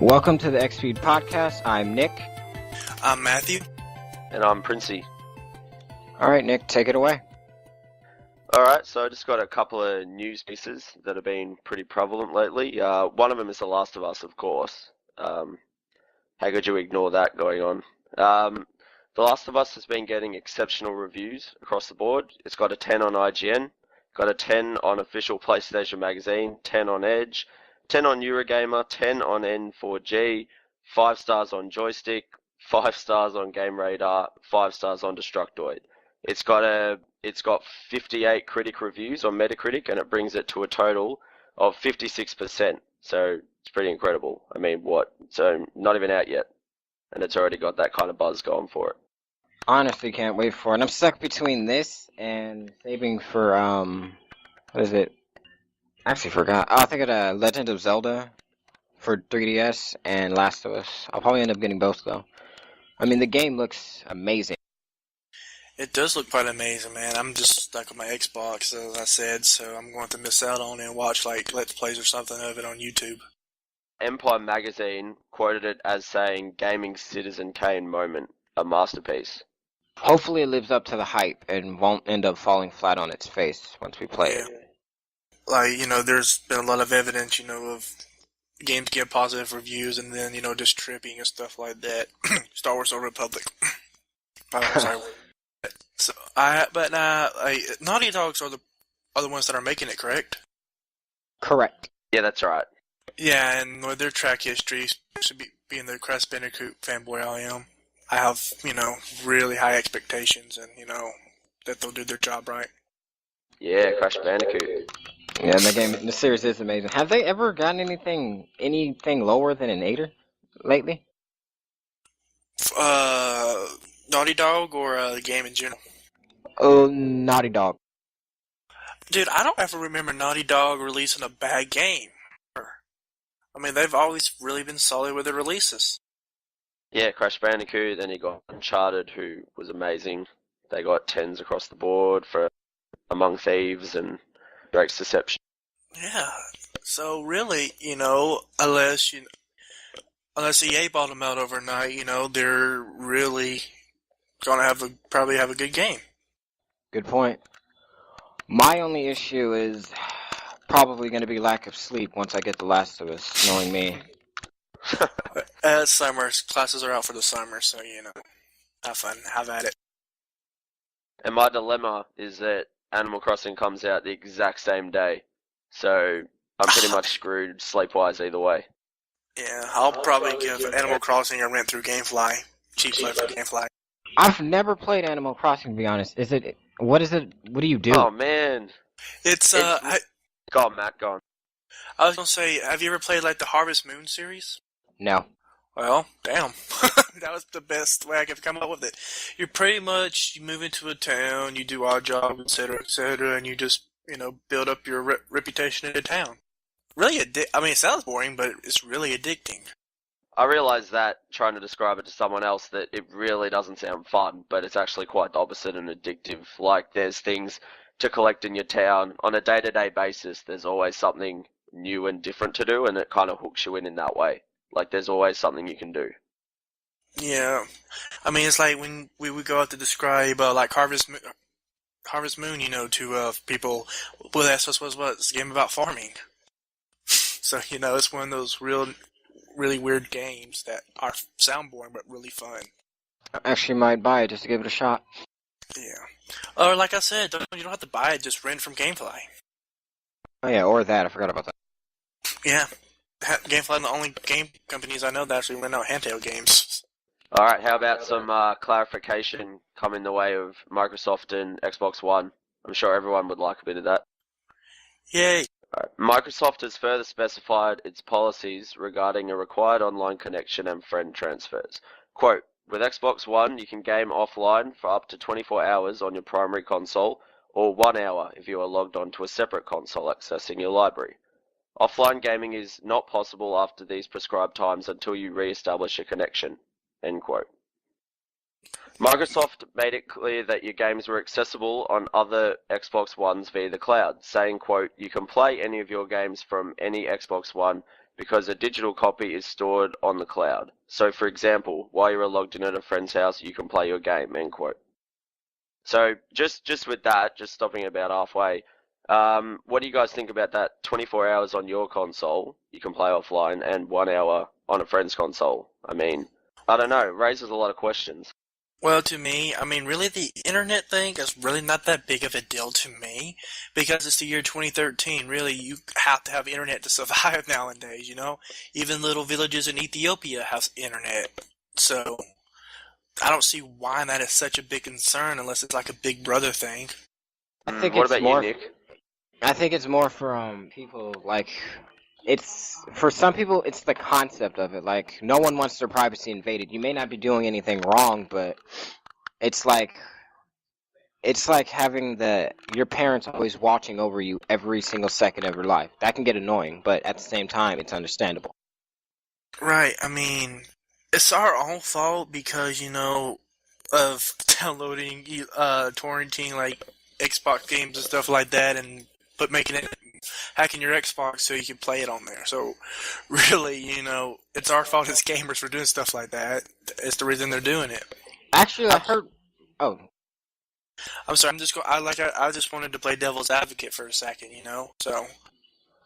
Welcome to the XFeed Podcast. I'm Nick. I'm Matthew. And I'm Princey. Alright, Nick, take it away. Alright, so I just got a couple of news pieces that have been pretty prevalent lately. One of them is The Last of Us, of course. How could you ignore that going on? The Last of Us has been getting exceptional reviews across the board. It's got a 10 on IGN, got a 10 on official PlayStation Magazine, 10 on Edge, 10 on Eurogamer, 10 on N4G, 5 stars on Joystick, 5 stars on Game Radar, 5 stars on Destructoid. It's got 58 critic reviews on Metacritic, and it brings it to a total of 56%. So it's pretty incredible. I mean, so not even out yet, and it's already got that kind of buzz going for it. Honestly, can't wait for it. I'm stuck between this and saving for, what is it? I actually forgot. Oh, I think of Legend of Zelda for 3DS and Last of Us. I'll probably end up getting both, though. I mean, the game looks amazing. It does look quite amazing, man. I'm just stuck with my Xbox, as I said, so I'm going to miss out on it and watch, like, Let's Plays or something of it on YouTube. Empire Magazine quoted it as saying, "Gaming Citizen Kane moment, a masterpiece." Hopefully it lives up to the hype and won't end up falling flat on its face once we play it. Like, there's been a lot of evidence, of games get positive reviews and then, just tripping and stuff like that. Star Wars: Old Republic. Sorry. So, Naughty Dogs are the ones that are making it, correct? Correct. Yeah, that's right. Yeah, and with their track history, especially being the Crash Bandicoot fanboy I am, I have, really high expectations and, that they'll do their job right. Yeah, Crash Bandicoot. Yeah, the series is amazing. Have they ever gotten anything lower than an 8er lately? Naughty Dog or the game in general? Oh, Naughty Dog. Dude, I don't ever remember Naughty Dog releasing a bad game. I mean, they've always really been solid with their releases. Yeah, Crash Bandicoot, then you got Uncharted, who was amazing. They got 10s across the board for Among Thieves and Drake's Deception. Yeah, so really, unless EA bought them out overnight, they're really gonna probably have a good game. Good point. My only issue is probably going to be lack of sleep once I get The Last of Us, knowing me. Summer classes are out for the summer, so have fun, have at it. And my dilemma is that Animal Crossing comes out the exact same day, so I'm pretty much screwed sleep-wise either way. Yeah, I'll probably give Animal Crossing a rent through GameFly. Cheap play for GameFly. I've never played Animal Crossing, to be honest. What is it? What do you do? Oh, man. It's, Go on, Matt, go on. I was gonna say, have you ever played, like, the Harvest Moon series? No. Well, damn. That was the best way I could come up with it. You move into a town, you do odd jobs, etc., and you just, build up your reputation in the town. Really it sounds boring, but it's really addicting. I realised that, trying to describe it to someone else, that it really doesn't sound fun, but it's actually quite the opposite and addictive. Like, there's things to collect in your town. On a day-to-day basis, there's always something new and different to do, and it kind of hooks you in that way. Like, there's always something you can do. Yeah. I mean, it's like when we would go out to describe, like, Harvest Moon, to people, well, that's it's a game about farming. So, it's one of those really weird games that sound boring but really fun. I actually might buy it just to give it a shot. Yeah. Or, like I said, you don't have to buy it, just rent from GameFly. Oh yeah, or that, I forgot about that. Yeah. GameFly are the only game companies I know that actually rent out handheld games. Alright, how about some clarification coming the way of Microsoft and Xbox One? I'm sure everyone would like a bit of that. Yay! Microsoft has further specified its policies regarding a required online connection and friend transfers. Quote, "With Xbox One, you can game offline for up to 24 hours on your primary console, or 1 hour if you are logged on to a separate console accessing your library. Offline gaming is not possible after these prescribed times until you re-establish a connection." End quote. Microsoft made it clear that your games were accessible on other Xbox Ones via the cloud, saying, quote, "You can play any of your games from any Xbox One because a digital copy is stored on the cloud. So, for example, while you're logged in at a friend's house, you can play your game, end quote. So, just with that, just stopping about halfway, what do you guys think about that? 24 hours on your console, you can play offline, and 1 hour on a friend's console. I mean, I don't know, it raises a lot of questions. Well, to me, I mean, really, the internet thing is really not that big of a deal to me because it's the year 2013. Really, you have to have internet to survive nowadays, you know? Even little villages in Ethiopia have internet. So, I don't see why that is such a big concern unless it's like a big brother thing. I think What it's about more. you, Nick? I think it's more for people like it's for some people it's the concept of it. Like no one wants their privacy invaded. You may not be doing anything wrong, but it's like it's like having your parents always watching over you every single second of your life. That can get annoying, but at the same time, it's understandable. Right, I mean, it's our own fault because, you know, of downloading, torrenting, like, Xbox games and stuff like that and hacking your Xbox so you can play it on there. So, really, you know, it's our fault as gamers for doing stuff like that. It's the reason they're doing it. Actually, I heard. Oh, I'm sorry, I just wanted to play devil's advocate for a second, you know, so.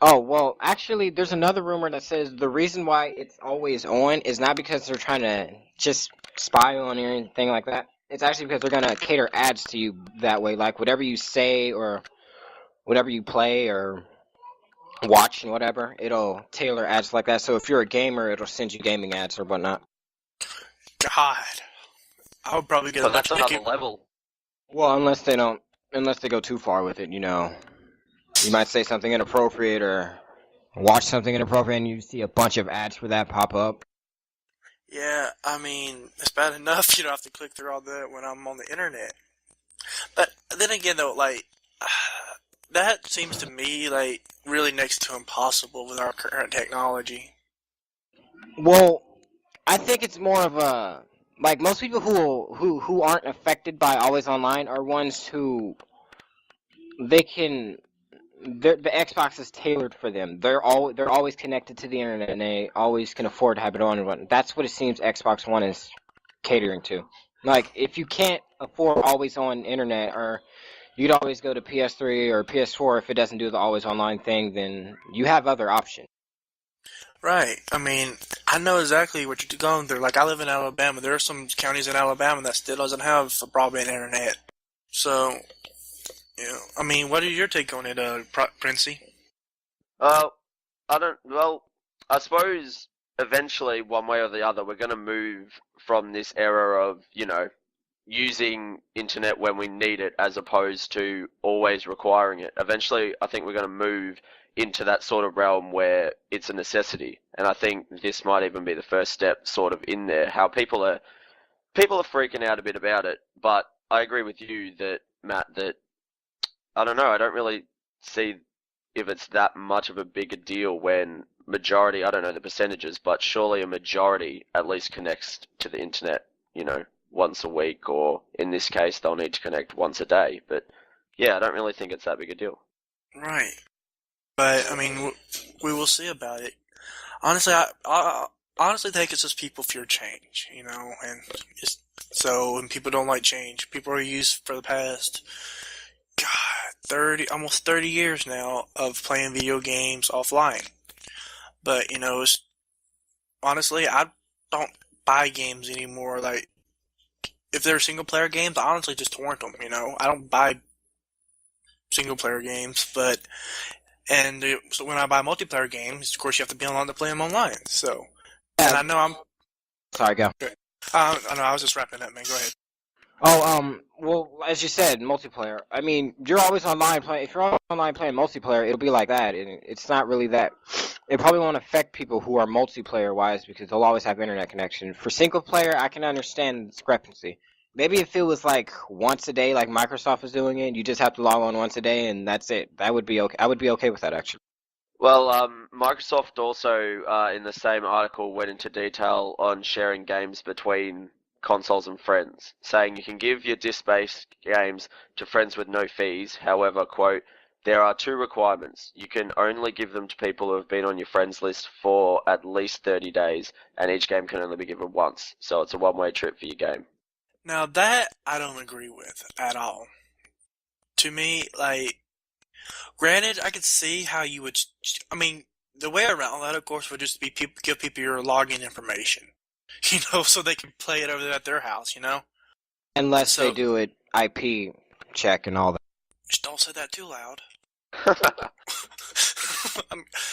oh well. Actually, there's another rumor that says the reason why it's always on is not because they're trying to just spy on you or anything like that. It's actually because they're gonna cater ads to you that way. Like whatever you say or whatever you play or watch and whatever, it'll tailor ads like that. So if you're a gamer, it'll send you gaming ads or whatnot. God. I would probably get So a bunch that's of another level. Well, unless they go too far with it, you know. You might say something inappropriate or watch something inappropriate and you see a bunch of ads for that pop up. Yeah, I mean, it's bad enough you don't have to click through all that when I'm on the internet. But then again, though, like, that seems to me, like, really next to impossible with our current technology. Well, I think it's more of a like most people who aren't affected by always online are ones who they can the Xbox is tailored for them. They're always connected to the internet and they always can afford to have it on and whatnot. That's what it seems Xbox One is catering to. Like if you can't afford always on internet or you'd always go to PS3 or PS4 if it doesn't do the always online thing, then you have other options. Right. I mean, I know exactly what you're going through. Like, I live in Alabama. There are some counties in Alabama that still doesn't have a broadband internet. So, you know, I mean, what is your take on it, Princey? Uh, I suppose eventually, one way or the other, we're going to move from this era of, using internet when we need it as opposed to always requiring it. Eventually, I think we're going to move into that sort of realm where it's a necessity. And I think this might even be the first step sort of in there, how people are freaking out a bit about it, but I agree with you that Matt that I don't know, I don't really see if it's that much of a bigger deal when majority, I don't know the percentages, but surely a majority at least connects to the internet, once a week, or in this case, they'll need to connect once a day. But yeah, I don't really think it's that big a deal. Right. But, I mean, we will see about it. Honestly, I honestly think it's just people fear change, you know, and when people don't like change, people are used for the past, God, almost 30 years now of playing video games offline. But, honestly, I don't buy games anymore. Like, if they're single player games, I honestly just torrent them, you know. I don't buy single player games, so when I buy multiplayer games, of course you have to be online to play them online. So, and I know Sorry, go. I know I was just wrapping up, man. Go ahead. Oh, well, as you said, multiplayer. I mean, you're always online playing. If you're always online playing multiplayer, it'll be like that. And it's not really that. It probably won't affect people who are multiplayer wise because they'll always have internet connection. For single player, I can understand the discrepancy. Maybe if it was like once a day, like Microsoft is doing it, you just have to log on once a day and that's it. That would be okay. I would be okay with that actually. Well, Microsoft also, in the same article, went into detail on sharing games between consoles and friends, saying you can give your disc-based games to friends with no fees. However, quote, There are two requirements. You can only give them to people who have been on your friends list for at least 30 days, and each game can only be given once. So it's a one-way trip for your game. Now that I don't agree with at all. To me, like, granted, I could see how you would. I mean, the way around that, of course, would just be give people your login information, so they can play it over there at their house, Unless they So, do it IP check and all that. just don't say that too loud.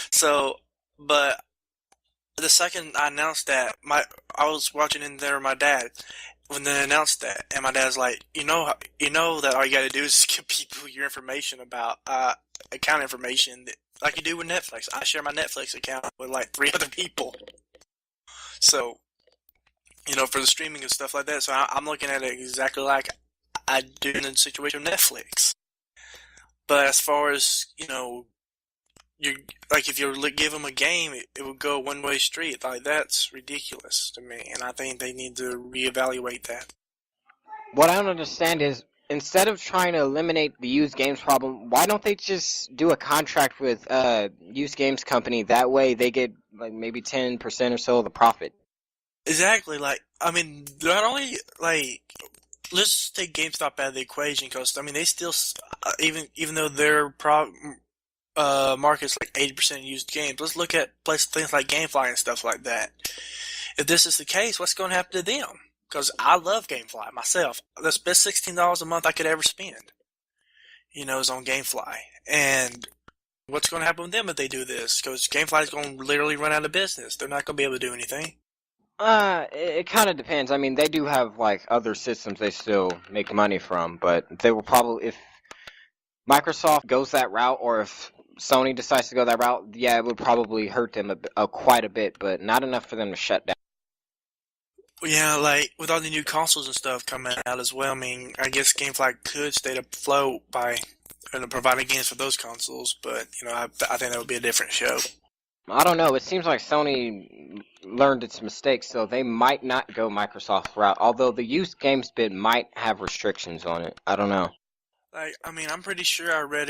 So, but the second I announced that, I was watching in there with my dad when they announced that, and my dad's like, you know that all you got to do is give people your information about account information, like you do with Netflix. I share my Netflix account with like 3 other people, so for the streaming and stuff like that. So I'm looking at it exactly like I do in the situation with Netflix. But as far as you like, if you give them a game, it would go a one-way street. Like, that's ridiculous to me, and I think they need to reevaluate that. What I don't understand is, instead of trying to eliminate the used games problem, why don't they just do a contract with used games company? That way they get like maybe 10% or so of the profit. Exactly. Like, I mean, not only like, let's take GameStop out of the equation, because I mean they still, even though their market's like 80% used games. Let's look at things like GameFly and stuff like that. If this is the case, what's going to happen to them? Because I love GameFly myself. That's the best $16 a month I could ever spend. Is on GameFly. And what's going to happen with them if they do this? Because GameFly is going to literally run out of business. They're not going to be able to do anything. It kind of depends. I mean, they do have like other systems they still make money from, but they will probably, if Microsoft goes that route, or if Sony decides to go that route, yeah, it would probably hurt them quite a bit, but not enough for them to shut down. Yeah, like, with all the new consoles and stuff coming out as well, I mean, I guess GameFly could stay afloat by providing games for those consoles, but, I think that would be a different show. I don't know. It seems like Sony learned its mistakes, so they might not go Microsoft's route, although the used games bit might have restrictions on it. I don't know. Like, I mean, I'm pretty sure I read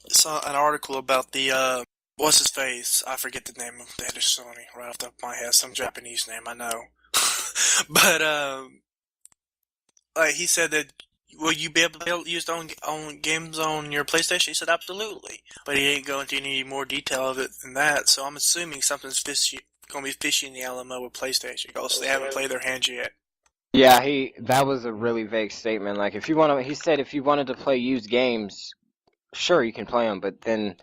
saw an article about the, what's his face? I forget the name of the head of Sony right off the top of my head. Some Japanese name, I know. But, like, he said that, will you be able to use on games on your PlayStation? He said absolutely. But he didn't go into any more detail of it than that, so I'm assuming something's going to be fishy in the Alamo with PlayStation, because they haven't played their hand yet. Yeah, that was a really vague statement. Like, he said if you wanted to play used games, sure, you can play them, but then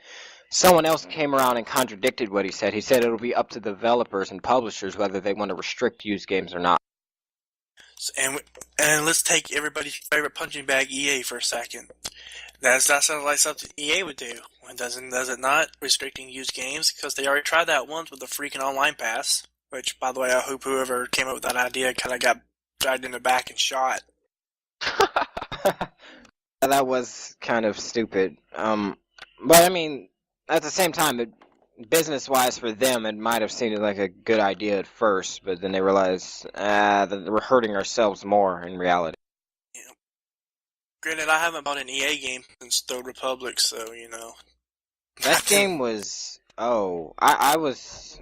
someone else came around and contradicted what he said. He said it'll be up to developers and publishers whether they want to restrict used games or not. And let's take everybody's favorite punching bag, EA, for a second. That sounds like something EA would do. Does it not? Restricting used games? Because they already tried that once with the freaking online pass. Which, by the way, I hope whoever came up with that idea kind of got dragged in the back and shot. That was kind of stupid. But I mean, at the same time, business-wise for them, it might have seemed like a good idea at first, but then they realized that we're hurting ourselves more in reality. Yeah. Granted, I haven't bought an EA game since The Republic, so That game was I was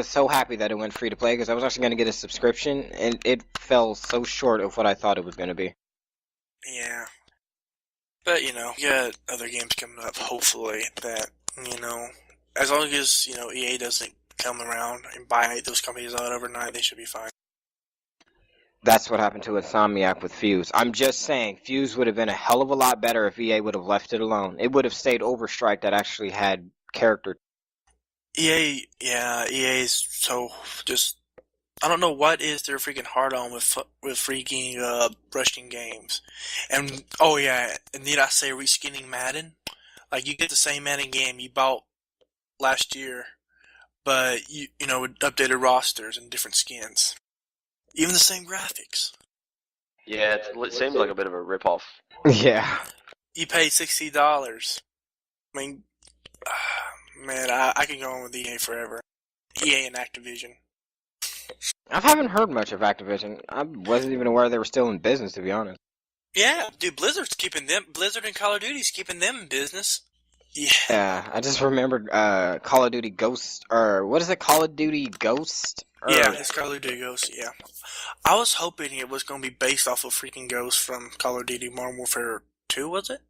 so happy that it went free to play, because I was actually going to get a subscription, and it fell so short of what I thought it was going to be. Yeah. But, you got other games coming up, hopefully, that, as long as, EA doesn't come around and buy those companies out overnight, they should be fine. That's what happened to Insomniac with Fuse. I'm just saying, Fuse would have been a hell of a lot better if EA would have left it alone. It would have stayed Overstrike that actually had character. EA is so just, I don't know what is their freaking hard on with freaking rushing games. And, oh yeah, and need I say reskinning Madden? Like, you get the same Madden game you bought last year, but with updated rosters and different skins. Even the same graphics. Yeah, it seems like a bit of a rip-off. Yeah. You pay $60. I mean, man, I can go on with EA forever. EA and Activision. I haven't heard much of Activision. I wasn't even aware they were still in business, to be honest. Yeah, dude, Blizzard and Call of Duty's keeping them in business. Yeah. Yeah, I just remembered Call of Duty Ghost, or what is it, Call of Duty Ghost? Yeah, Or it's Call of Duty Ghost, yeah. I was hoping it was going to be based off of freaking Ghost from Call of Duty Modern Warfare 2, was it?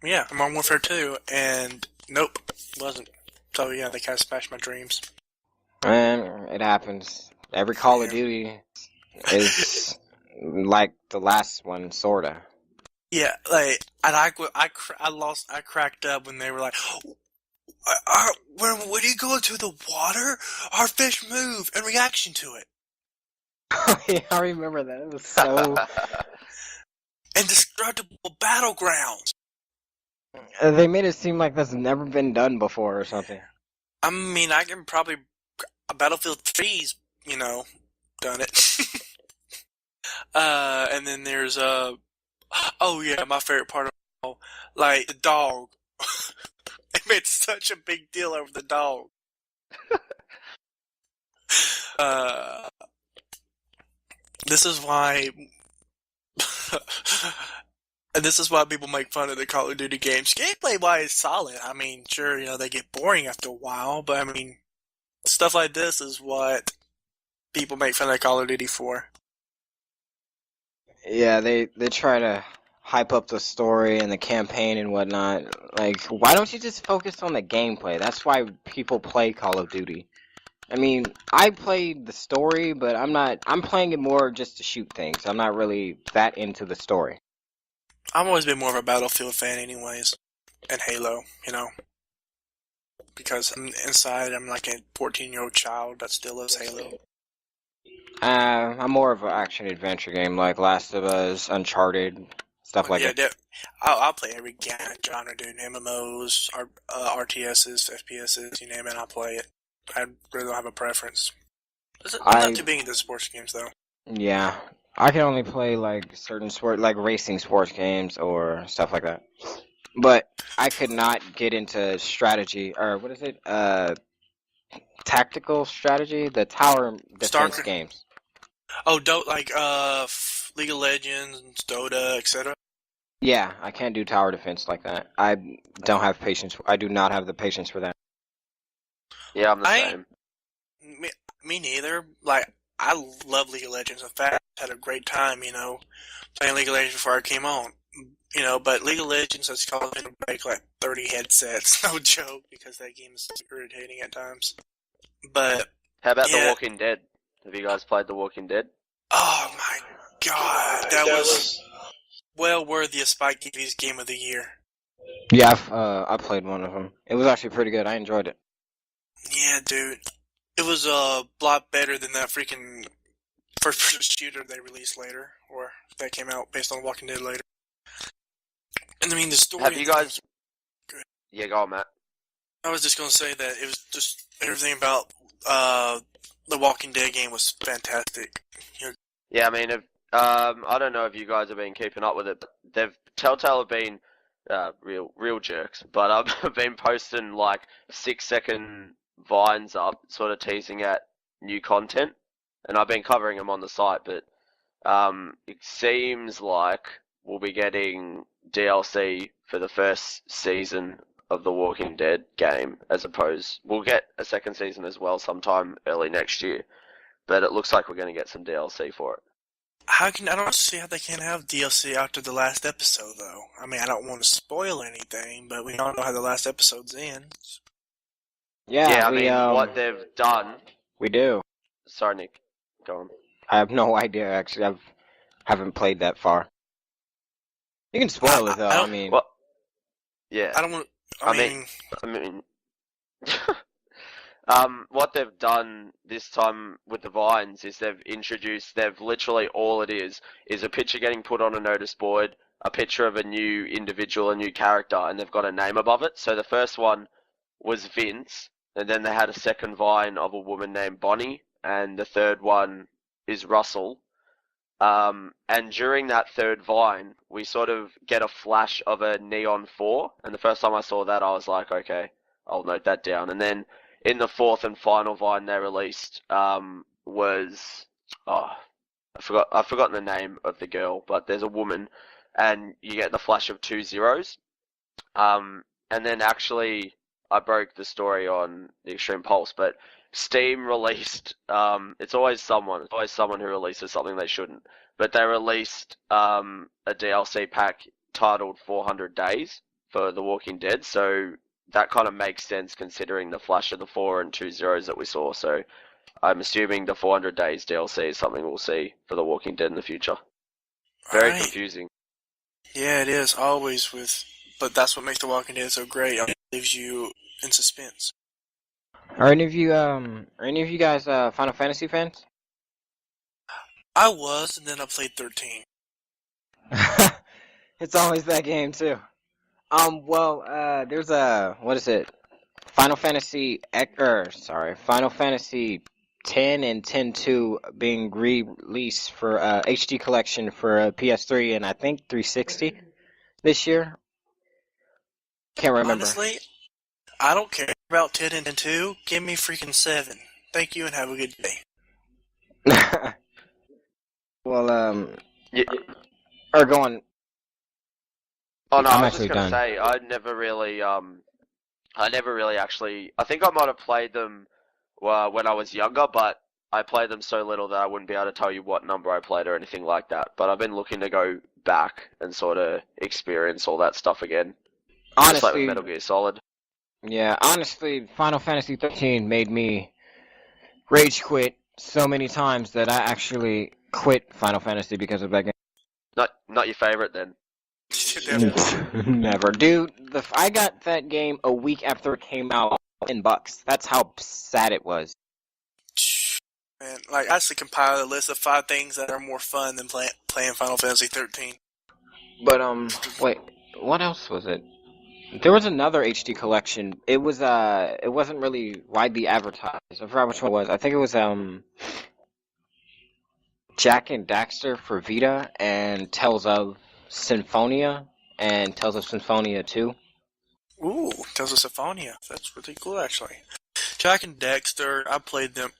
Yeah, Modern Warfare 2, and nope, wasn't. So yeah, they kind of smashed my dreams. and it happens. Every Call of Yeah. Duty is like the last one, sorta. Yeah, like, and I cracked up when they were like, when you go into the water, our fish move in reaction to it. Yeah, I remember that. It was so. Indestructible battlegrounds. They made it seem like that's never been done before or something. I mean, I can probably Battlefield 3's, done it. And then there's oh yeah, my favorite part of all, like the dog. They made such a big deal over the dog. Uh, this is why, and this is why people make fun of the Call of Duty games. Gameplay wise, solid. I mean, sure, they get boring after a while, but I mean, stuff like this is what people make fun of Call of Duty for. Yeah, they try to hype up the story and the campaign and whatnot. Like, why don't you just focus on the gameplay? That's why people play Call of Duty. I mean, I played the story, but I'm playing it more just to shoot things. I'm not really that into the story. I've always been more of a Battlefield fan, anyways, and Halo, because inside I'm like a 14-year-old child that still loves Halo. I'm more of an action adventure game like Last of Us, Uncharted, stuff like Yeah, that. I'll play every genre, dude. MMOs, RTSs, FPSs, you name it, I'll play it. I really don't have a preference. I'm not too big into sports games, though. Yeah, I can only play like certain sport, like racing sports games or stuff like that. But I could not get into strategy or what is it? Tactical strategy, the tower defense Starcraft. games. Oh, League of Legends, Dota, etc. Yeah, I can't do tower defense like that. I don't have patience. I do not have the patience for that. Yeah, I'm the same. Me neither. Like, I love League of Legends. In fact, I had a great time, playing League of Legends before I came on. But League of Legends has caused me to break like 30 headsets, no joke, because that game is irritating at times. But How about The yeah, Walking Dead? Have you guys played The Walking Dead? oh my god, that was well worthy of Spike TV's Game of the Year. Yeah, I played one of them. It was actually pretty good. I enjoyed it. Yeah, dude, it was a lot better than that freaking first-person shooter they released later, or that came out based on Walking Dead later. And I mean, the story. Have you guys? Yeah, go on, Matt. I was just gonna say that it was just everything about the Walking Dead game was fantastic. Yeah, I mean, I don't know if you guys have been keeping up with it, but Telltale have been real jerks, but I've been posting like 6-second vines up, sort of teasing at new content, and I've been covering them on the site, but it seems like we'll be getting DLC for the first season of the Walking Dead game, we'll get a second season as well sometime early next year, but it looks like we're going to get some DLC for it. I don't see how they can't have DLC after the last episode, though. I mean, I don't want to spoil anything, but we all know how the last episode's ends. Yeah, I mean, what they've done. We do. Sorry, Nick. Go on. I have no idea actually. Haven't played that far. You can spoil it though. I mean, well, yeah. I don't want. I mean, what they've done this time with the vines is they've literally all it is a picture getting put on a notice board, a picture of a new individual, a new character, and they've got a name above it. So the first one was Vince, and then they had a second vine of a woman named Bonnie, and the third one is Russell. And during that third vine, we sort of get a flash of a Neon 4, and the first time I saw that, I was like, okay, I'll note that down. And then in the fourth and final vine they released, was, I've forgotten the name of the girl, but there's a woman, and you get the flash of 2 zeros. And then actually, I broke the story on the Extreme Pulse, but Steam released, it's always someone who releases something they shouldn't, but they released a DLC pack titled 400 Days for The Walking Dead, so that kind of makes sense considering the flash of the 4 and 2 zeros that we saw, so I'm assuming the 400 Days DLC is something we'll see for The Walking Dead in the future. Very Right. confusing. Yeah, it is always but that's what makes The Walking Dead so great. It leaves you in suspense. Are any of you guys Final Fantasy fans? I was, and then I played 13. It's always that game too. There's what is it? Final Fantasy Final Fantasy 10 and 10-2 being re-released for HD collection for PS3 and I think 360 this year. Can't remember. Honestly, I don't care about 10 and 2. Give me freaking 7. Thank you and have a good day. Well, Yeah. or going. Oh no, I'm I was just actually gonna done. say I never really actually. I think I might have played them when I was younger, but I played them so little that I wouldn't be able to tell you what number I played or anything like that. But I've been looking to go back and sort of experience all that stuff again. Just like with Honestly, Metal Gear Solid. yeah, honestly, Final Fantasy 13 made me rage quit so many times that I actually quit Final Fantasy because of that game. Not your favorite then. Never, dude. I got that game a week after it came out, $10. That's how sad it was. Man, like, I actually compiled a list of 5 things that are more fun than playing Final Fantasy 13. But wait, what else was it? There was another HD collection. It wasn't really widely advertised. I forgot which one it was. I think it was Jack and Daxter for Vita and Tales of Symphonia and Tales of Symphonia 2. Ooh, Tales of Symphonia. That's really cool, actually. Jack and Dexter, I played them.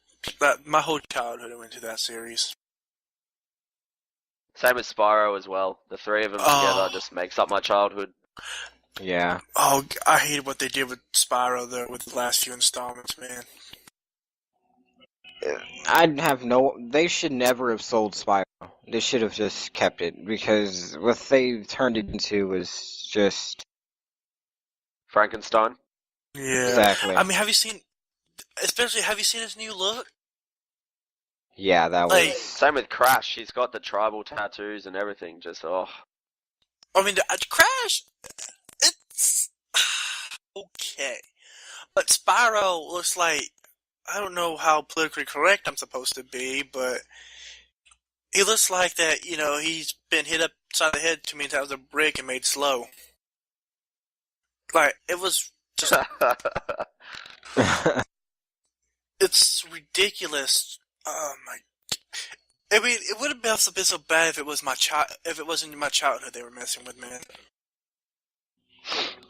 My whole childhood I went to that series. Same with Spyro as well. The 3 of them together just makes up my childhood. Yeah. Oh, I hated what they did with Spyro, though, with the last few installments, man. They should never have sold Spyro. They should have just kept it because what they turned it into was just Frankenstein. Yeah. exactly. I mean, have you seen his new look? Yeah, that Like, was. Same with Crash. He's got the tribal tattoos and everything. Just I mean, Crash, it's okay, but Spyro looks like, I don't know how politically correct I'm supposed to be, but he looks like that. He's been hit upside the head too many times with a brick and made slow. Like, it was just, it's ridiculous. Oh my! I mean, it would have been so bad if it wasn't my childhood they were messing with, man.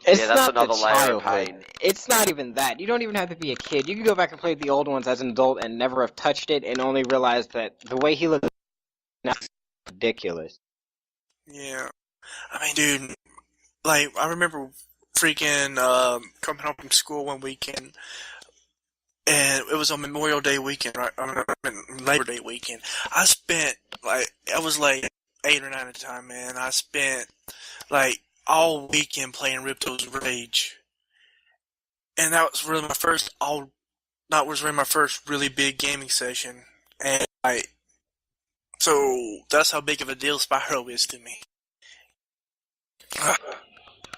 It's Yeah, that's not another the layer of childhood. pain. It's not even that. You don't even have to be a kid. You can go back and play the old ones as an adult and never have touched it and only realize that the way he looks now is ridiculous. Yeah, I mean, dude, like, I remember freaking coming home from school one weekend, and it was on Memorial Day weekend, right? I mean, Labor Day weekend. I was like 8 or 9 at the time, man. I spent like all weekend playing Ripto's Rage, and that was really my first really big gaming session, and so that's how big of a deal Spyro is to me.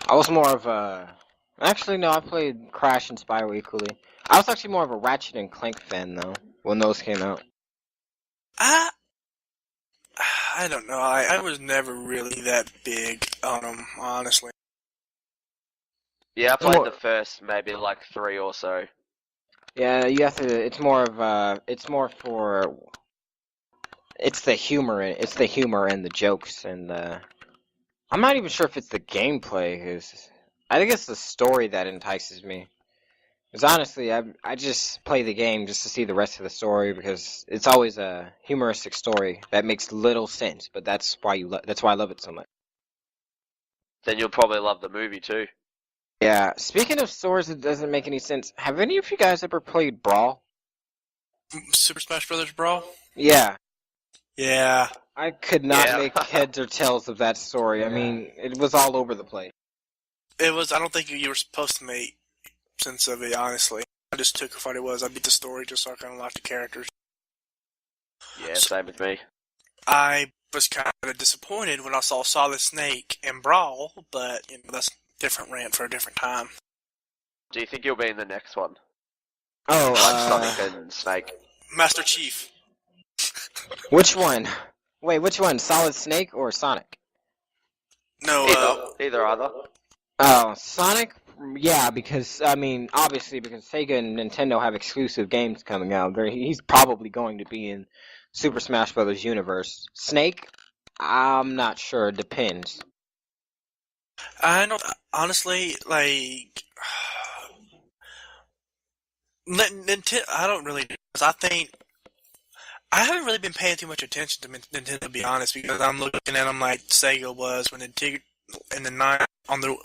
I was more of a. Actually, no, I played Crash and Spyro equally. I was actually more of a Ratchet and Clank fan, though, when those came out. I don't know. I was never really that big on them, honestly. Yeah, I played the first maybe like 3 or so. Yeah, you have to. It's more of it's more for. It's the humor. It's the humor and the jokes and the. I'm not even sure if it's the gameplay, because I think it's the story that entices me. Because honestly, I just play the game just to see the rest of the story because it's always a humoristic story that makes little sense, but that's why I love it so much. Then you'll probably love the movie too. Yeah. Speaking of stories that doesn't make any sense, have any of you guys ever played Brawl? Super Smash Brothers Brawl? Yeah. Yeah. I could not Yeah. make heads or tails of that story. I mean, it was all over the place. It was, I don't think you were supposed to make sense of it, honestly. I just took it for what it was. I beat the story just so I kind of liked the characters. Yeah, same with me. I was kind of disappointed when I saw Solid Snake and Brawl, but that's a different rant for a different time. Do you think you'll be in the next one? Oh, Like Sonic and Snake. Master Chief. which one? Wait, which one? Solid Snake or Sonic? No, Either. Oh, Sonic? Yeah, because, I mean, obviously, because Sega and Nintendo have exclusive games coming out, he's probably going to be in Super Smash Bros. Universe. Snake? I'm not sure. It depends. I don't, honestly, like, Nintendo, I don't really, I think, I haven't really been paying too much attention to Nintendo, to be honest, because I'm looking at them like Sega was when Nintendo, in the night, on the,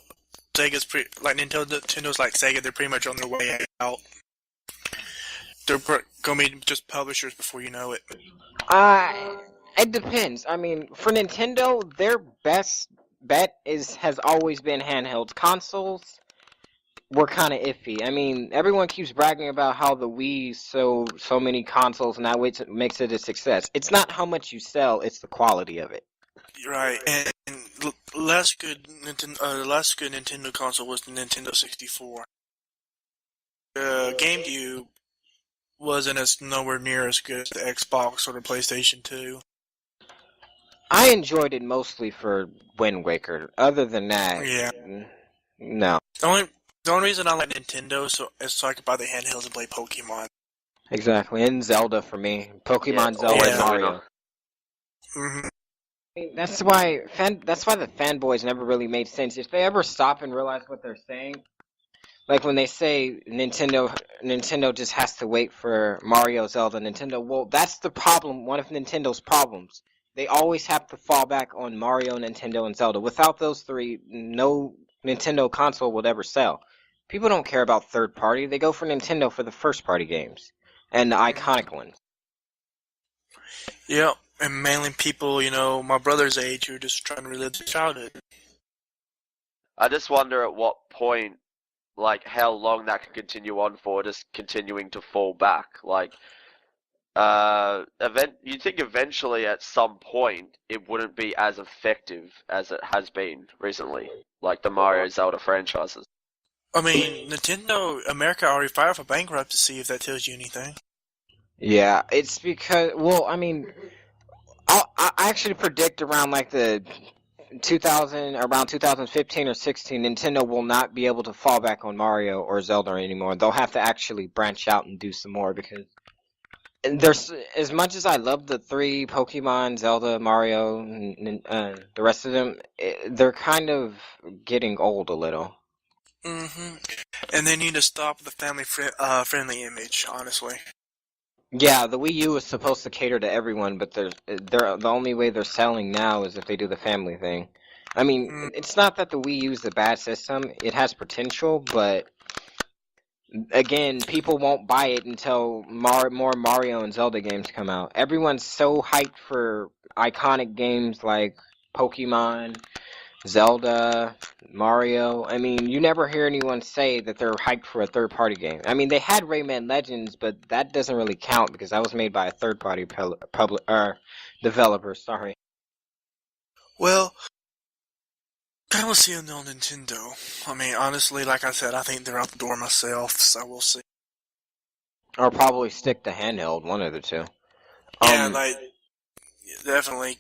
Sega's like Nintendo's like Sega, they're pretty much on their way out. They're going to be just publishers before you know it. It depends. I mean, for Nintendo, their best bet has always been handhelds. Consoles were kind of iffy. I mean, everyone keeps bragging about how the Wii sold so many consoles and that makes it a success. It's not how much you sell; it's the quality of it. Right, and the last good Nintendo console was the Nintendo 64. The GameCube wasn't as nowhere near as good as the Xbox or the PlayStation 2. I enjoyed it mostly for Wind Waker. Other than that, Yeah. No. The only reason I like Nintendo is so I could buy the handhelds and play Pokemon. Exactly, and Zelda for me. Pokemon, Yeah, Zelda, always and the Mario. Mm-hmm. That's why the fanboys never really made sense. If they ever stop and realize what they're saying, like when they say Nintendo just has to wait for Mario, Zelda, Nintendo. Well, that's the problem. One of Nintendo's problems. They always have to fall back on Mario, Nintendo, and Zelda. Without those three, no Nintendo console would ever sell. People don't care about third party. They go for Nintendo for the first party games and the iconic ones. Yep, and mainly people, my brother's age who are just trying to relive their childhood. I just wonder at what point, like, how long that can continue on for, just continuing to fall back. Like, you'd think eventually at some point it wouldn't be as effective as it has been recently, like the Mario Zelda franchises. I mean, Nintendo America already filed for bankruptcy, if that tells you anything. Yeah, it's because, well, I mean, I actually predict around like the around 2015 or 16, Nintendo will not be able to fall back on Mario or Zelda anymore. They'll have to actually branch out and do some more because there's, as much as I love the three Pokemon, Zelda, Mario, and the rest of them, they're kind of getting old a little. Mm-hmm. And they need to stop the friendly image, honestly. Yeah, the Wii U is supposed to cater to everyone, but they're the only way they're selling now is if they do the family thing. I mean, it's not that the Wii U is a bad system; it has potential, but again, people won't buy it until more Mario and Zelda games come out. Everyone's so hyped for iconic games like Pokemon, Zelda, Mario. I mean, you never hear anyone say that they're hyped for a third-party game. I mean, they had Rayman Legends, but that doesn't really count because that was made by a third-party developer. Sorry. Well, I will see them on Nintendo. I mean, honestly, like I said, I think they're out the door myself, so we'll see. Or probably stick to handheld, one of the two. Yeah, definitely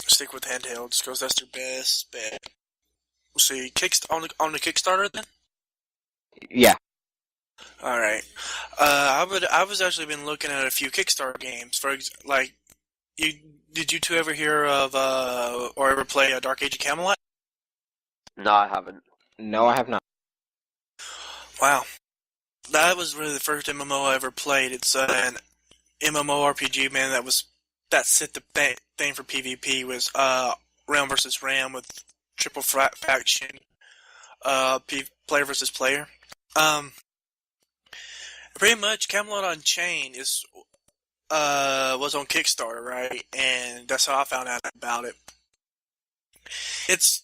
stick with handhelds because that's their best bet. We'll see. On the Kickstarter then. Yeah. All right. I was actually been looking at a few Kickstarter games. Did you two ever hear of or ever play a Dark Age of Camelot? No, I haven't. No, I have not. Wow, that was really the first MMO I ever played. It's an MMORPG, man. That set the thing for PvP was Realm versus Ram with triple faction, player versus player. Pretty much Camelot Unchained was on Kickstarter, right? And that's how I found out about it. It's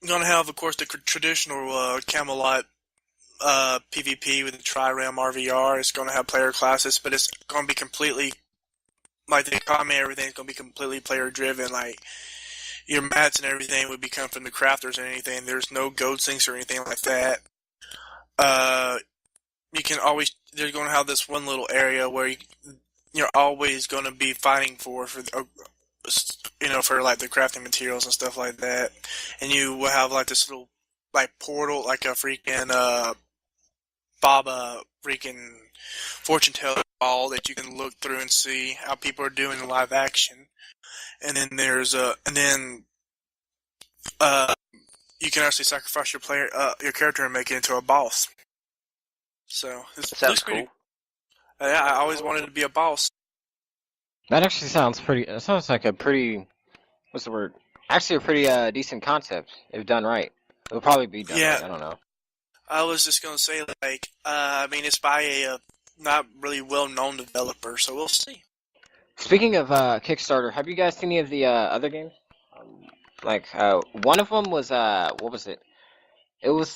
gonna have, of course, the traditional Camelot PvP with the Tri-Realm RVR. It's gonna have player classes, but it's gonna be completely, like the economy and everything is gonna be completely player driven. Like your mats and everything would be coming from the crafters and anything. There's no gold sinks or anything like that. You can always, they're going to have this one little area where you're always going to be fighting for like the crafting materials and stuff like that. And you will have like this little like portal, like a freaking Baba freaking fortune teller ball that you can look through and see how people are doing in live action. And then you can actually sacrifice your character and make it into a boss. So it Sounds cool. Yeah, I always wanted to be a boss. That actually sounds pretty. It sounds like a pretty. What's the word? Actually, a pretty decent concept if done right. It'll probably be done right. I don't know. I was just gonna say, like, I mean, it's by a not really well-known developer, so we'll see. Speaking of Kickstarter, have you guys seen any of the other games? One of them was what was it? It was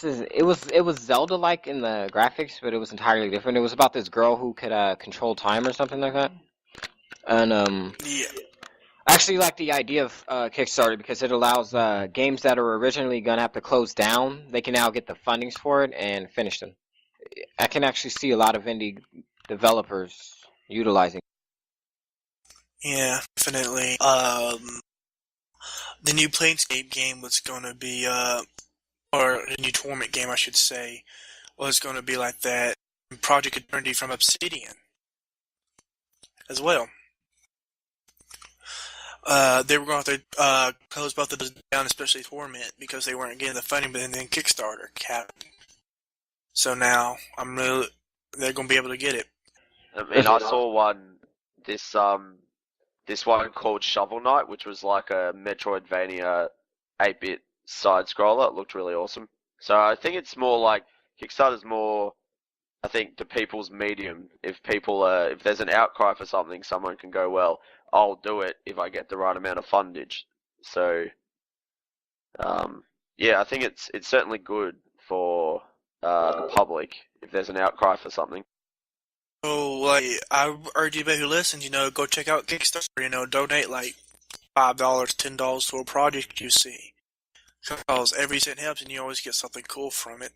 Zelda-like in the graphics, but it was entirely different. It was about this girl who could control time or something like that. And Yeah. I actually like the idea of Kickstarter because it allows games that are originally gonna have to close down. They can now get the fundings for it and finish them. I can actually see a lot of indie developers utilizing. Yeah, definitely. The new Planescape game was going to be, or the new Torment game, I should say, was going to be like that. Project Eternity from Obsidian as well. They were going to have to close both of those down, especially Torment, because they weren't getting the funding, but then Kickstarter happened. So now they're going to be able to get it. I mean, I saw this one called Shovel Knight, which was like a Metroidvania 8-bit side scroller. It looked really awesome. So I think it's more like Kickstarter's more, I think, the people's medium. If there's an outcry for something, someone can go, well, I'll do it if I get the right amount of fundage. So, yeah, I think it's certainly good for the public if there's an outcry for something. So, like, I urge anybody who listens, go check out Kickstarter, donate like $5, $10 to a project you see. Because every cent helps and you always get something cool from it.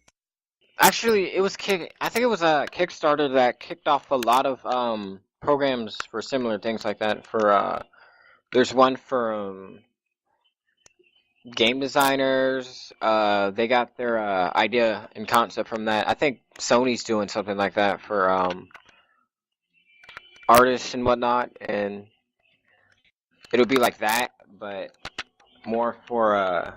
Actually, I think it was a Kickstarter that kicked off a lot of programs for similar things like that. There's one for game designers. They got their idea and concept from that. I think Sony's doing something like that for artists and whatnot, and it'll be like that, but more for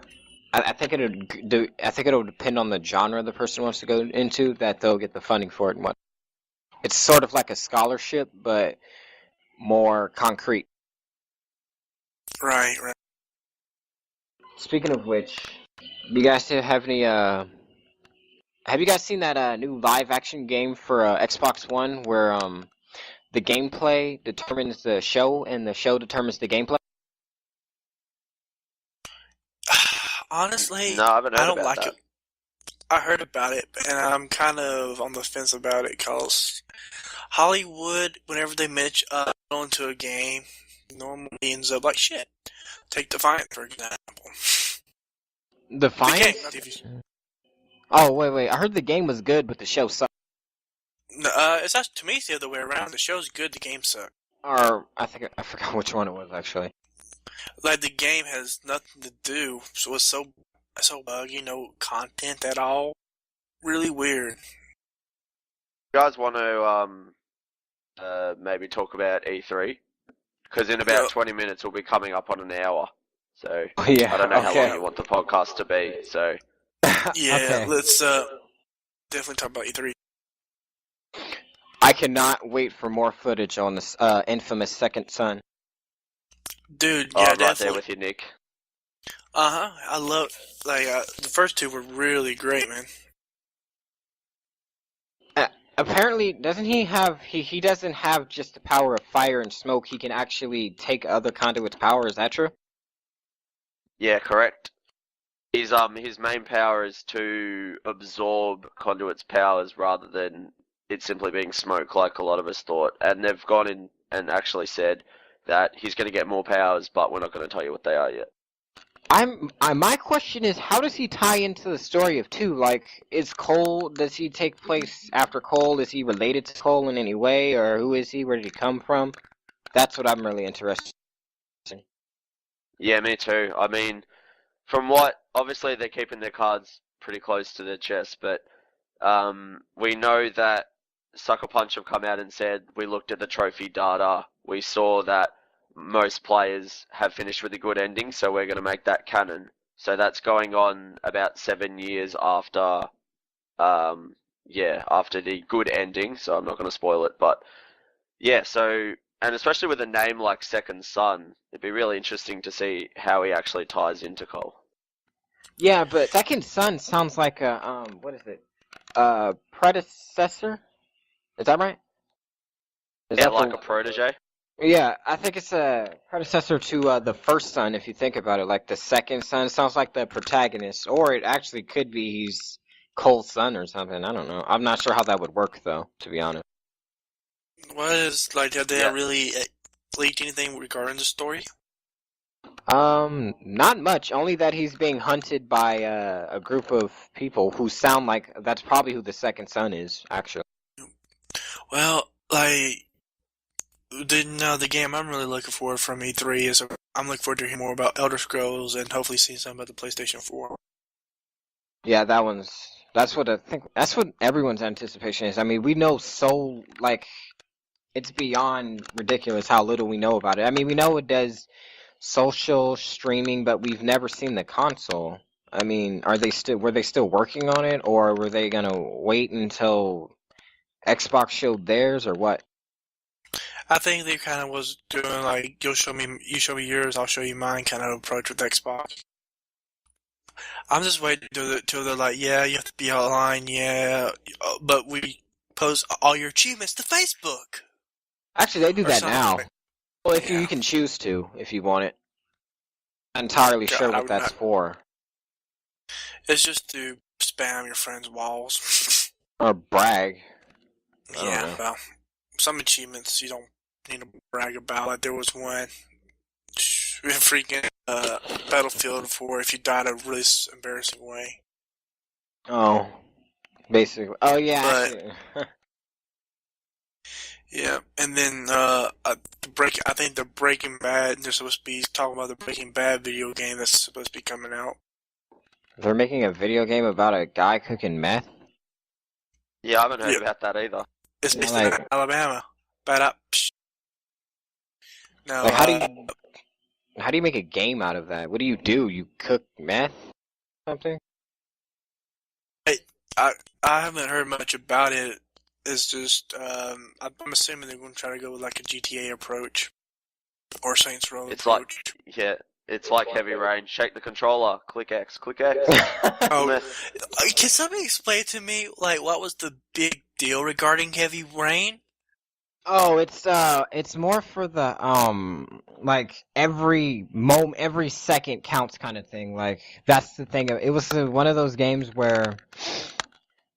I think it'll depend on the genre the person wants to go into that they'll get the funding for it and what. It's sort of like a scholarship, but more concrete. Right. Speaking of which, do you guys have any have you guys seen that new live action game for Xbox One where the gameplay determines the show and the show determines the gameplay? Honestly, No, I haven't heard I don't about like that. it. I heard about it, and I'm kind of on the fence about it because Hollywood, whenever they mention into a game, normally ends up like shit. Take Defiant, for example. Defiant? The game, Oh, wait. I heard the game was good, but the show sucked. No, it's actually, to me, it's the other way around. The show's good, the game sucks. Or, I forgot which one it was, actually. Like, the game has nothing to do, so it's so buggy, no content at all. Really weird. You guys want to maybe talk about E3? Because in about 20 minutes we'll be coming up on an hour. So Yeah, I don't know how okay. long you want the podcast to be. So Yeah, Okay. let's definitely talk about E3. I cannot wait for more footage on this infamous Second Son. Dude, oh, yeah, I'm right there definitely. with you, Nick. I love the first two were really great, man. Apparently, doesn't he have he doesn't have just the power of fire and smoke. He can actually take other conduits' power. Is that true? Yeah, correct. His main power is to absorb Conduit's powers rather than it simply being smoke like a lot of us thought. And they've gone in and actually said that he's going to get more powers, but we're not going to tell you what they are yet. My question is, how does he tie into the story of 2? Like, does he take place after Cole? Is he related to Cole in any way, or who is he? Where did he come from? That's what I'm really interested in. Yeah, me too. I mean, from what obviously they're keeping their cards pretty close to their chest, but we know that Sucker Punch have come out and said we looked at the trophy data, we saw that most players have finished with a good ending, so we're going to make that canon. So that's going on about 7 years after, after the good ending. So I'm not going to spoil it, but yeah. So and especially with a name like Second Son, it'd be really interesting to see how he actually ties into Cole. Yeah, but Second Son sounds like a what is it? Predecessor? Is that right? Is Yeah, that like a protege. Yeah, I think it's a predecessor to the first son, if you think about it. Like the second son sounds like the protagonist, or it actually could be he's Cole's son or something. I don't know. I'm not sure how that would work, though, to be honest. Have they Yeah. really leaked anything regarding the story? Not much. Only that he's being hunted by a group of people who sound like that's probably who the second son is, actually. Well, the game I'm really looking forward from E3 is I'm looking forward to hearing more about Elder Scrolls and hopefully seeing something about the PlayStation 4. Yeah, that's what I think. That's what everyone's anticipation is. I mean, we know so it's beyond ridiculous how little we know about it. I mean, we know it does social streaming, but we've never seen the console. I mean, were they still working on it, or were they gonna wait until Xbox showed theirs, or what? I think they kind of was doing like you show me yours, I'll show you mine kind of approach with Xbox. I'm just waiting till they're like, yeah, you have to be online, yeah, but we post all your achievements to Facebook Actually, they do or that now. something. Well, if you Yeah. can choose to, if you want it. Not entirely sure God, I what would that's not. for. It's just to spam your friends' walls. Or brag. I don't Yeah, know. well, some achievements you don't need to brag about. Like there was one freaking Battlefield 4 if you died a really embarrassing way. Oh, basically. Oh yeah, But actually. yeah, and then I think the Breaking Bad. They're supposed to be talking about the Breaking Bad video game that's supposed to be coming out. They're making a video game about a guy cooking meth. Yeah, I haven't heard Yeah, about that either. it's Yeah, based in Alabama. But no, like how do you make a game out of that? What do? You cook meth? Something? I I haven't heard much about it. It's just I'm assuming they're going to try to go with like a GTA approach or Saints Row It's like, approach. yeah, it's like Heavy Rain. Shake the controller. Click X. Click X. Oh, Meth. can somebody explain to me like what was the big deal regarding Heavy Rain? Oh, it's more for the like every second counts kind of thing. Like that's the thing. It was one of those games where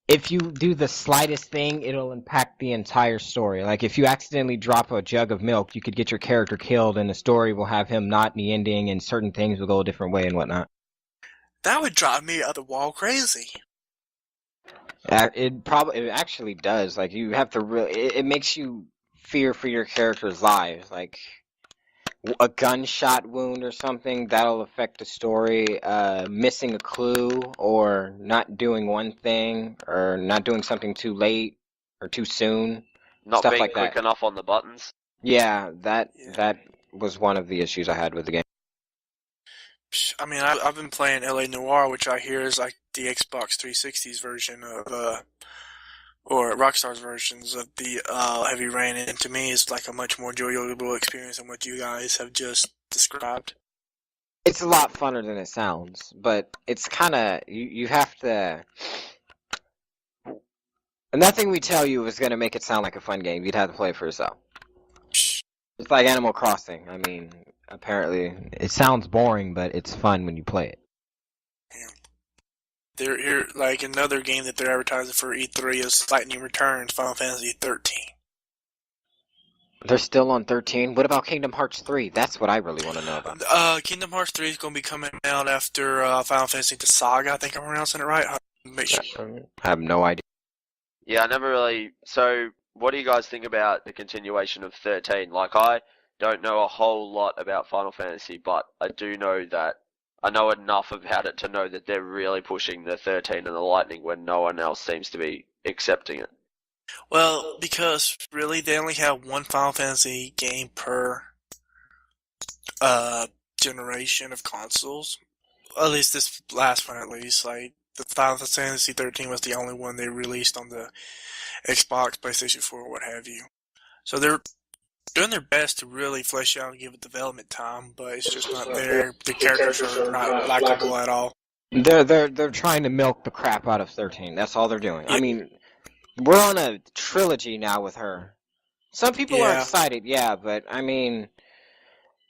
if you do the slightest thing, it'll impact the entire story. Like if you accidentally drop a jug of milk, you could get your character killed, and the story will have him not in the ending, and certain things will go a different way and whatnot. That would drive me up the wall crazy. It actually does. Like you have to really. It makes you fear for your character's lives. Like a gunshot wound or something that'll affect the story. Missing a clue or not doing one thing or not doing something too late or too soon. Not Stuff being like quick that. enough on the buttons. Yeah, Yeah. that was one of the issues I had with the game. I mean, I've been playing LA Noire, which I hear is like the Xbox 360's version of, or Rockstar's versions of the Heavy Rain, and to me, it's like a much more enjoyable experience than what you guys have just described. It's a lot funner than it sounds, but it's kind of you have to. Nothing we tell you is going to make it sound like a fun game. You'd have to play it for yourself. It's like Animal Crossing. I mean, apparently it sounds boring, but it's fun when you play it. They're here, like another game that they're advertising for E3 is Lightning Returns, Final Fantasy 13. They're still on 13. What about Kingdom Hearts 3? That's what I really want to know about. Kingdom Hearts 3 is going to be coming out after Final Fantasy the Saga. I think I'm pronouncing it right. Make sure. I have no idea. Yeah, I never really. So, what do you guys think about the continuation of 13? Like, I don't know a whole lot about Final Fantasy, but I do know that I know enough about it to know that they're really pushing the 13 and the Lightning when no one else seems to be accepting it. Well, because really they only have one Final Fantasy game per generation of consoles. At least this last one, at least. Like the Final Fantasy 13 was the only one they released on the Xbox, PlayStation 4, what have you. So they're doing their best to really flesh out and give it development time, but it's just not there. The characters are not likable at all. They're trying to milk the crap out of 13. That's all they're doing. I mean, we're on a trilogy now with her. Some people are excited, yeah, but I mean,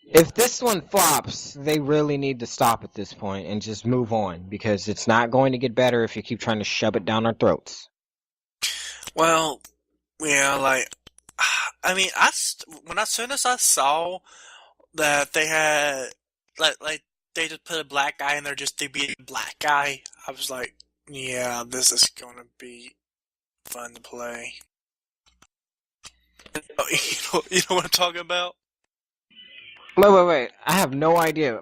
if this one flops, they really need to stop at this point and just move on, because it's not going to get better if you keep trying to shove it down our throats. Well, yeah, like, I mean, as soon as I saw that they had, like they just put a black guy in there just to be a black guy, I was like, yeah, this is gonna be fun to play. You know what I'm talking about? Wait. I have no idea.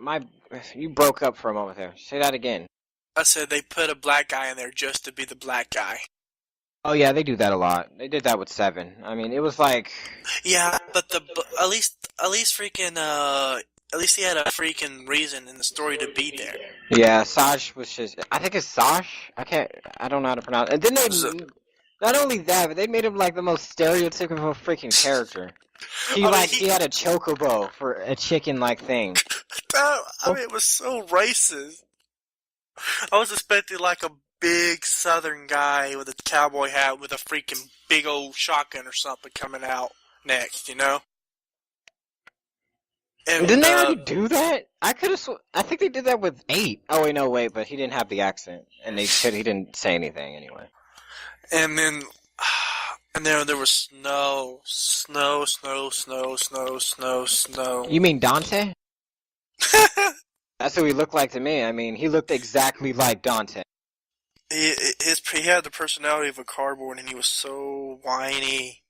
You broke up for a moment there. Say that again. I said they put a black guy in there just to be the black guy. Oh yeah, they do that a lot. They did that with 7. I mean, it was like... Yeah, but at least freaking, at least he had a freaking reason in the story to be there. Yeah, Saj was just... I think it's Saj? I don't know how to pronounce it. And then they... Not only that, but they made him like the most stereotypical freaking character. He had a chocobo for a chicken-like thing. I mean, it was so racist. I was expecting like a big southern guy with a cowboy hat with a freaking big old shotgun or something coming out next, you know? And, didn't they already do that? I think they did that with 8. Oh wait, no, wait, but he didn't have the accent, and he didn't say anything anyway. And then there was snow. You mean Dante? That's what he looked like to me. I mean, he looked exactly like Dante. He had the personality of a cardboard, and he was so whiny.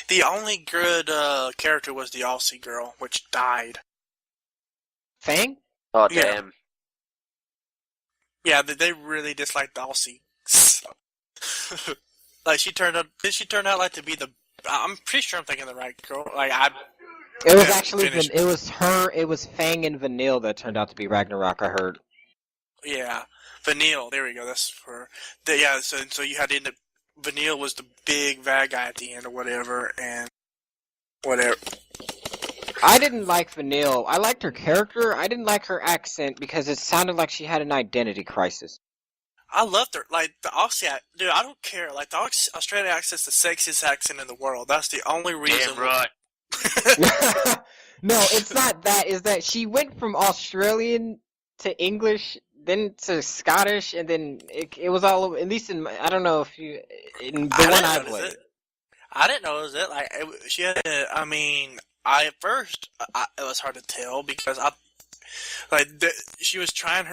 The only good character was the Aussie girl, which died. Fang? Oh, damn. Yeah, they really disliked the Aussie. Like, did she turn out like to be the... I'm pretty sure I'm thinking the right girl. Like, it was actually, it was Fang and Vanille that turned out to be Ragnarok, I heard. Yeah. Vanille, there we go, that's her. Yeah, so you had to end up... Vanille was the big bad guy at the end or whatever, and... Whatever. I didn't like Vanille. I liked her character. I didn't like her accent because it sounded like she had an identity crisis. I loved her. Like, the Aussie... Dude, I don't care. Like, the Australian accent's the sexiest accent in the world. That's the only reason... Damn right. No, it's not that. It's that she went from Australian to English, then to Scottish, and then it was all over. At least I don't know if you... In the one I played. I didn't know it was it. Like, she had... I mean... at first, it was hard to tell because she was trying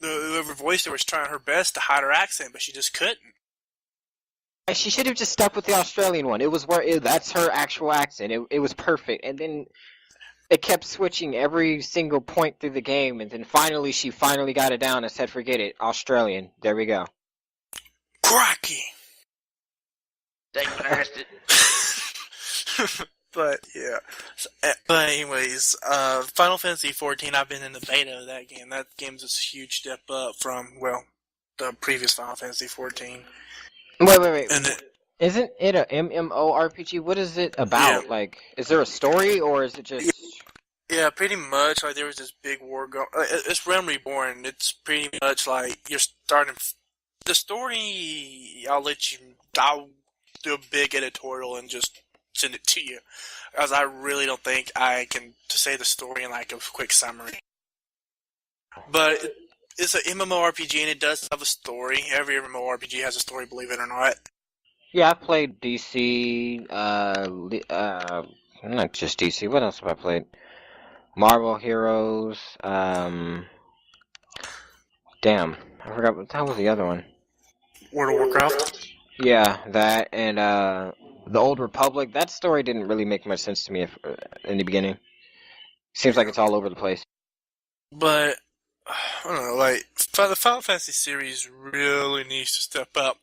whoever voiced her was trying her best to hide her accent, but she just couldn't. She should have just stuck with the Australian one. It was that's her actual accent. It was perfect, and then it kept switching every single point through the game, and then she finally got it down and said, "Forget it, Australian." There we go. Cracky. Dang bastard. But yeah. But anyways, Final Fantasy 14. I've been in the beta of that game. That game's a huge step up from the previous Final Fantasy 14. Wait. And Isn't it a MMORPG? What is it about? Yeah. Like, is there a story or is it just? Yeah, pretty much. Like there was this big war going. It's Realm Reborn. It's pretty much like you're starting the story. I'll do a big editorial and just send it to you, as I really don't think I can to say the story in like a quick summary. But it's an MMORPG and it does have a story. Every MMORPG has a story, believe it or not. Yeah, I played DC. Not just DC. What else have I played? Marvel Heroes. Damn, I forgot what the hell was the other one. World of Warcraft. Yeah, that and the Old Republic. That story didn't really make much sense to me in the beginning. Seems like it's all over the place. But I don't know, like the Final Fantasy series really needs to step up.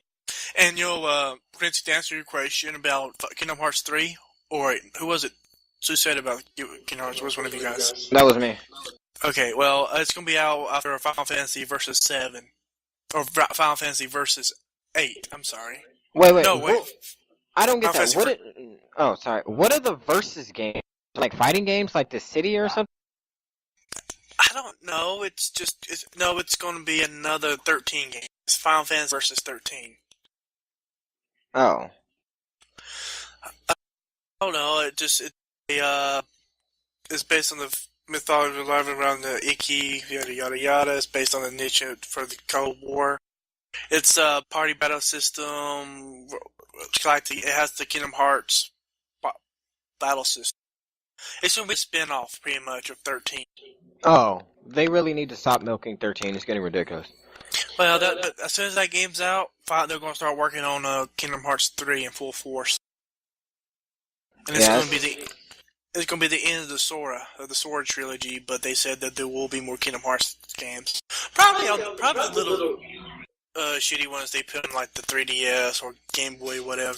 And Prince, to answer your question about Kingdom Hearts 3, or who was it? Who said about Kingdom Hearts? Was one of you guys? That was me. Okay, well, it's gonna be out after Final Fantasy Versus 7, or Final Fantasy Versus 8. I'm sorry. Wait. No, wait. I don't get Final that. Fantasy Oh, sorry. What are the versus games? Like fighting games, like the city or something? I don't know. It's going to be another 13 game. It's Final Fantasy Versus 13. Oh. I don't know. It's based on the mythology around the Iki, yada yada yada. It's based on the niche for the Cold War. It's a party battle system. It has the Kingdom Hearts battle system. It's going to be a spin-off, pretty much, of 13. Oh, they really need to stop milking 13. It's getting ridiculous. Well, but as soon as that game's out, they're going to start working on Kingdom Hearts 3 in full force. And it's going to be the end of the Sora trilogy. But they said that there will be more Kingdom Hearts games. Probably the little shitty ones they put in like the 3DS or Game Boy, whatever.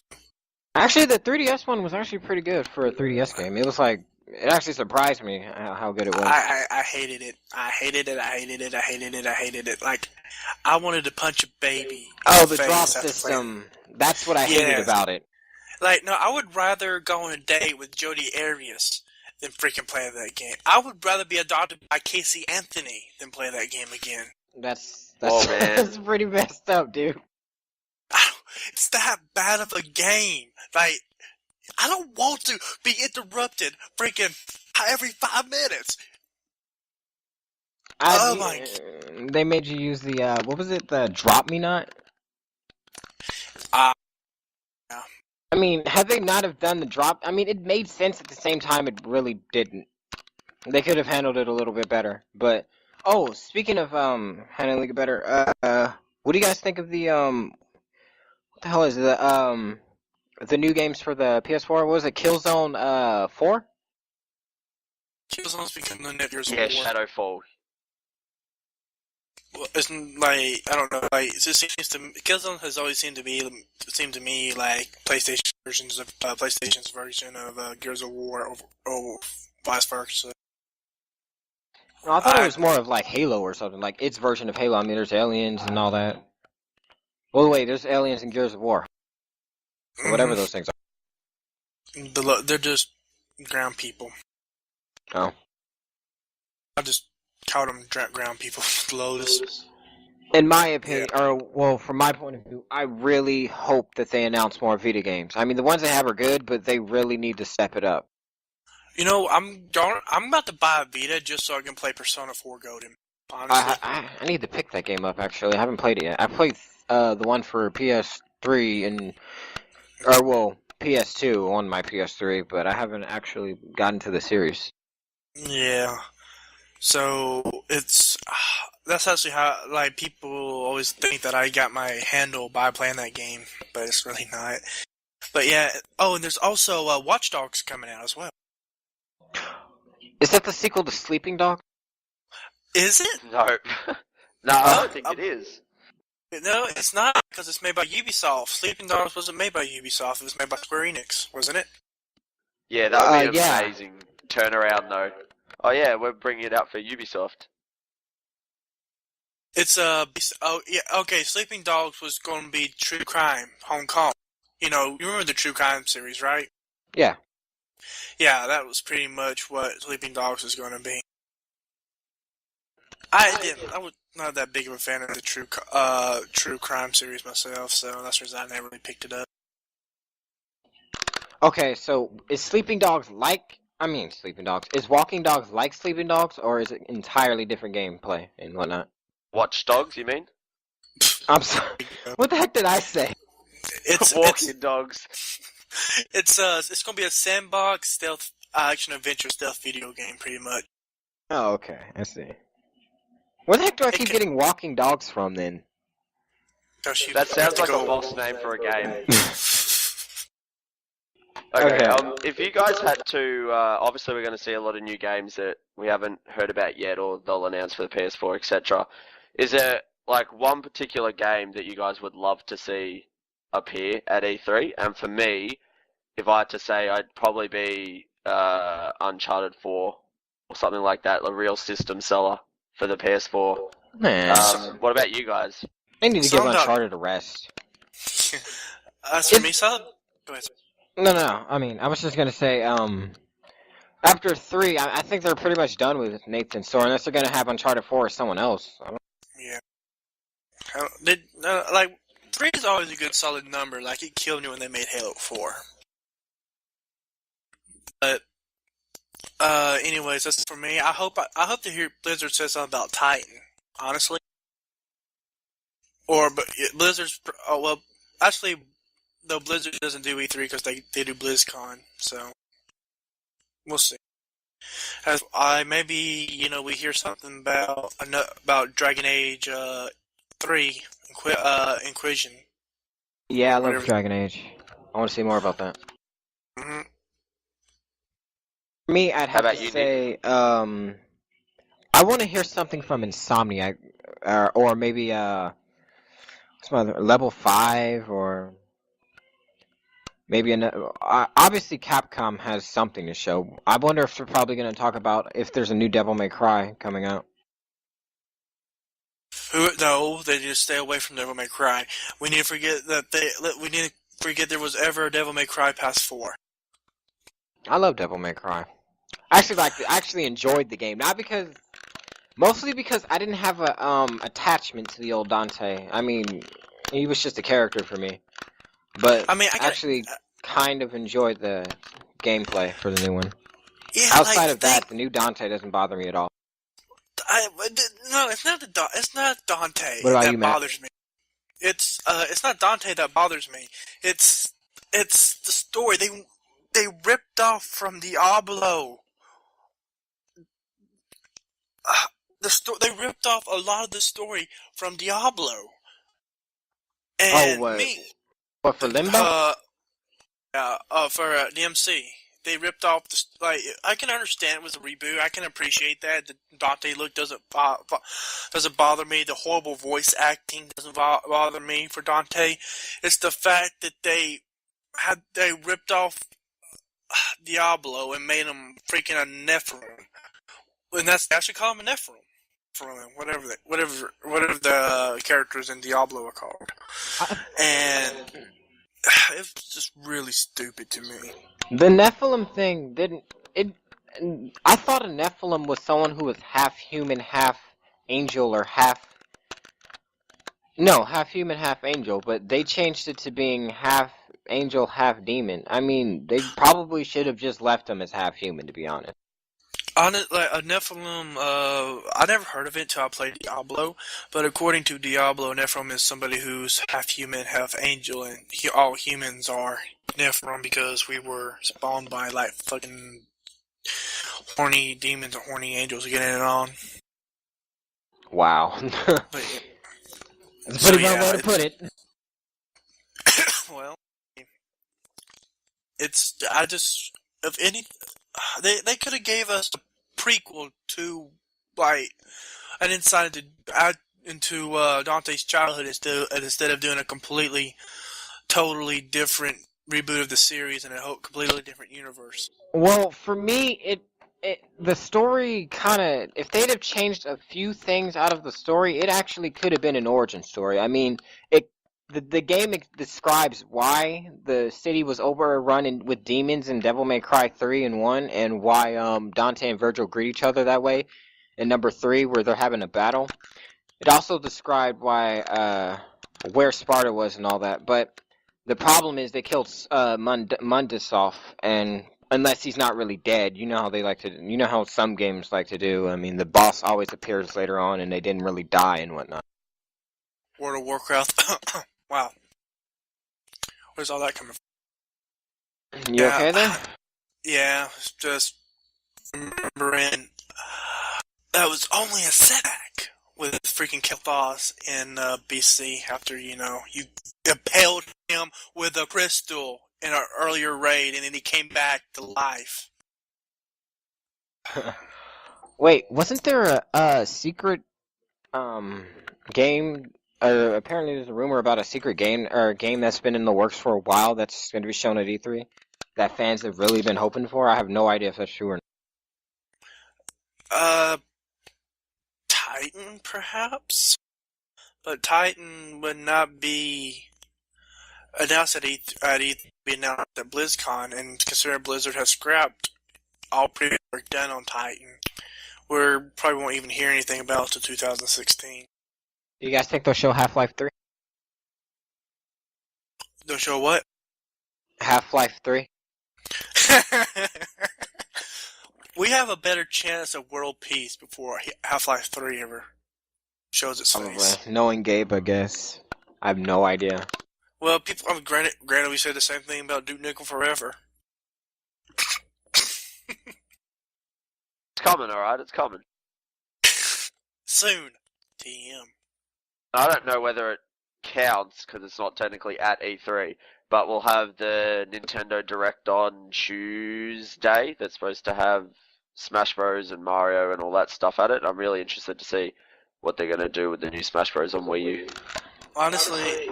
Actually, the 3DS one was actually pretty good for a 3DS game. It was like, it actually surprised me how good it was. I hated it. I hated it. Like, I wanted to punch a baby. Oh, the drop system. That's what I hated about it. Like, no, I would rather go on a date with Jodi Arias than freaking play that game. I would rather be adopted by Casey Anthony than play that game again. That's man. that's pretty messed up, dude. It's that bad of a game. Like, I don't want to be interrupted freaking every 5 minutes. They made you use the, what was it, the Drop Me Not? Yeah. I mean, had they not have done the drop, I mean, it made sense at the same time, it really didn't. They could have handled it a little bit better, but, oh, speaking of, handling it better, what do you guys think of the, what the hell is the new games for the PS4? What was it, Killzone, 4? Killzone's become the Net Gears Yeah, War. Shadowfall. Well, it's like, I don't know, like, it just seems to Killzone has always seemed to me like PlayStation's version of Gears of War or vice versa. Well, I thought it was more of like Halo or something, like its version of Halo. I mean, there's aliens and all that. Well, wait, there's aliens in Gears of War. Or whatever those things are. They're just ground people. Oh. I just called them ground people. Lotus. In my opinion, from my point of view, I really hope that they announce more Vita games. I mean, the ones they have are good, but they really need to step it up. You know, I'm about to buy a Vita just so I can play Persona 4 Golden. Honestly, I need to pick that game up. Actually, I haven't played it yet. I played the one for PS3 PS2 on my PS3, but I haven't actually gotten to the series. Yeah. So that's actually how like people always think that I got my handle by playing that game, but it's really not. But yeah. Oh, and there's also Watch Dogs coming out as well. Is that the sequel to Sleeping Dogs? Is it? No. No, I don't think it is. No, it's not, because it's made by Ubisoft. Sleeping Dogs wasn't made by Ubisoft, it was made by Square Enix, wasn't it? Yeah, that would be an yeah. amazing turnaround, though. Oh yeah, we're bringing it out for Ubisoft. It's okay, Sleeping Dogs was going to be True Crime, Hong Kong. You know, you remember the True Crime series, right? Yeah. Yeah, that was pretty much what Sleeping Dogs was going to be. I was not that big of a fan of the true crime series myself, so that's the reason I never really picked it up. Okay, so is Sleeping Dogs like? I mean, Sleeping Dogs. Is Walking Dogs like Sleeping Dogs, or is it entirely different gameplay and whatnot? Watch Dogs, you mean? I'm sorry. What the heck did I say? It's Walking Dogs. it's gonna be a sandbox stealth action adventure stealth video game, pretty much. Oh, okay. I see. Where the heck do I keep can- getting Walking Dogs from then? That sounds like a false name for a game. Okay, Okay. if you guys had to, obviously we're going to see a lot of new games that we haven't heard about yet, or they'll announce for the PS4, etc. Is there like one particular game that you guys would love to see appear at E3? And for me, if I had to say, I'd probably be Uncharted 4 or something like that, a real system seller for the PS4. Man, What about you guys? they need to give Some about- Uncharted a rest. As for me, solid. Go ahead. No. I mean, I was just gonna say, after 3, I think they're pretty much done with Nathan's story, unless they're gonna have Uncharted 4 or someone else. Yeah. Like 3 is always a good solid number. Like it killed me when they made Halo 4. But anyways, that's for me. I hope to hear Blizzard say something about Titan. Honestly, but Blizzard's. Oh well, actually, though Blizzard doesn't do E3 because they do BlizzCon, so we'll see. As maybe we hear something about Dragon Age 3 Inquisition. Yeah, I love Whatever. Dragon Age. I want to see more about that. Mm-hmm. For me, I'd have about to you, say, I want to hear something from Insomniac, or maybe what's my other, Level 5, or maybe obviously Capcom has something to show. I wonder if they're probably going to talk about if there's a new Devil May Cry coming out. No, they just stay away from Devil May Cry. We need to forget there was ever a Devil May Cry past 4. I love Devil May Cry. I actually enjoyed the game, mostly because I didn't have a attachment to the old Dante. I mean, he was just a character for me. But I mean, actually kind of enjoyed the gameplay for the new one. Yeah, Outside of that, the new Dante doesn't bother me at all. No, it's not it's not Dante What about that you, Matt? bothers me. It's not Dante that bothers me. It's the story. They ripped off from Diablo. They ripped off a lot of the story from Diablo. And what for Limbo? For DMC. They ripped off I can understand it was a reboot. I can appreciate that. The Dante look doesn't bother me. The horrible voice acting doesn't bother me for Dante. It's the fact that they ripped off Diablo and made him freaking a Nephilim. And that's actually call him a Nephilim. Whatever the characters in Diablo are called. And it's just really stupid to me. The Nephilim thing I thought a Nephilim was someone who was half human, half angel, or half human, half angel, but they changed it to being half angel, half demon. I mean, they probably should have just left him as half human, to be honest. A Nephilim, I never heard of it until I played Diablo, but according to Diablo, Nephilim is somebody who's half human, half angel, and all humans are Nephilim because we were spawned by, fucking horny demons or horny angels getting it on. Wow. But, That's a pretty good way to put it. Well, if any, they could have gave us a prequel to, an insight into Dante's childhood instead of doing a totally different reboot of the series in a completely different universe. Well, for me, the story if they'd have changed a few things out of the story, it actually could have been an origin story. I mean, the game describes why the city was overrun with demons in Devil May Cry 3 and 1, and why Dante and Virgil greet each other that way in number 3, where they're having a battle. It also described why where Sparta was and all that, but the problem is they killed Mundus off, and unless he's not really dead, you know how they like to, you know how some games like to do. I mean, the boss always appears later on, and they didn't really die and whatnot. World of Warcraft. Wow. Where's all that coming from? You okay there? Yeah, it's just remembering that was only a setback with freaking Kel'Thas in BC after, you impaled him with a crystal in an earlier raid, and then he came back to life. Wait, wasn't there a secret game? Apparently, there's a rumor about a secret game or a game that's been in the works for a while that's going to be shown at E3 that fans have really been hoping for. I have no idea if that's true or not. Titan, perhaps? But Titan would not be announced at E3, be announced at BlizzCon, and considering Blizzard has scrapped all previous work done on Titan, we probably won't even hear anything about it until 2016. Do you guys think they'll show Half-Life 3? They'll show what? Half-Life 3? We have a better chance of world peace before Half-Life 3 ever shows its face. Probably. Knowing Gabe, I guess. I have no idea. Well, people. Granted, we said the same thing about Duke Nukem Forever. It's coming, alright? It's coming. Soon. TM. I don't know whether it counts, because it's not technically at E3, but we'll have the Nintendo Direct on Tuesday that's supposed to have Smash Bros. And Mario and all that stuff at it. I'm really interested to see what they're going to do with the new Smash Bros. On Wii U. Honestly,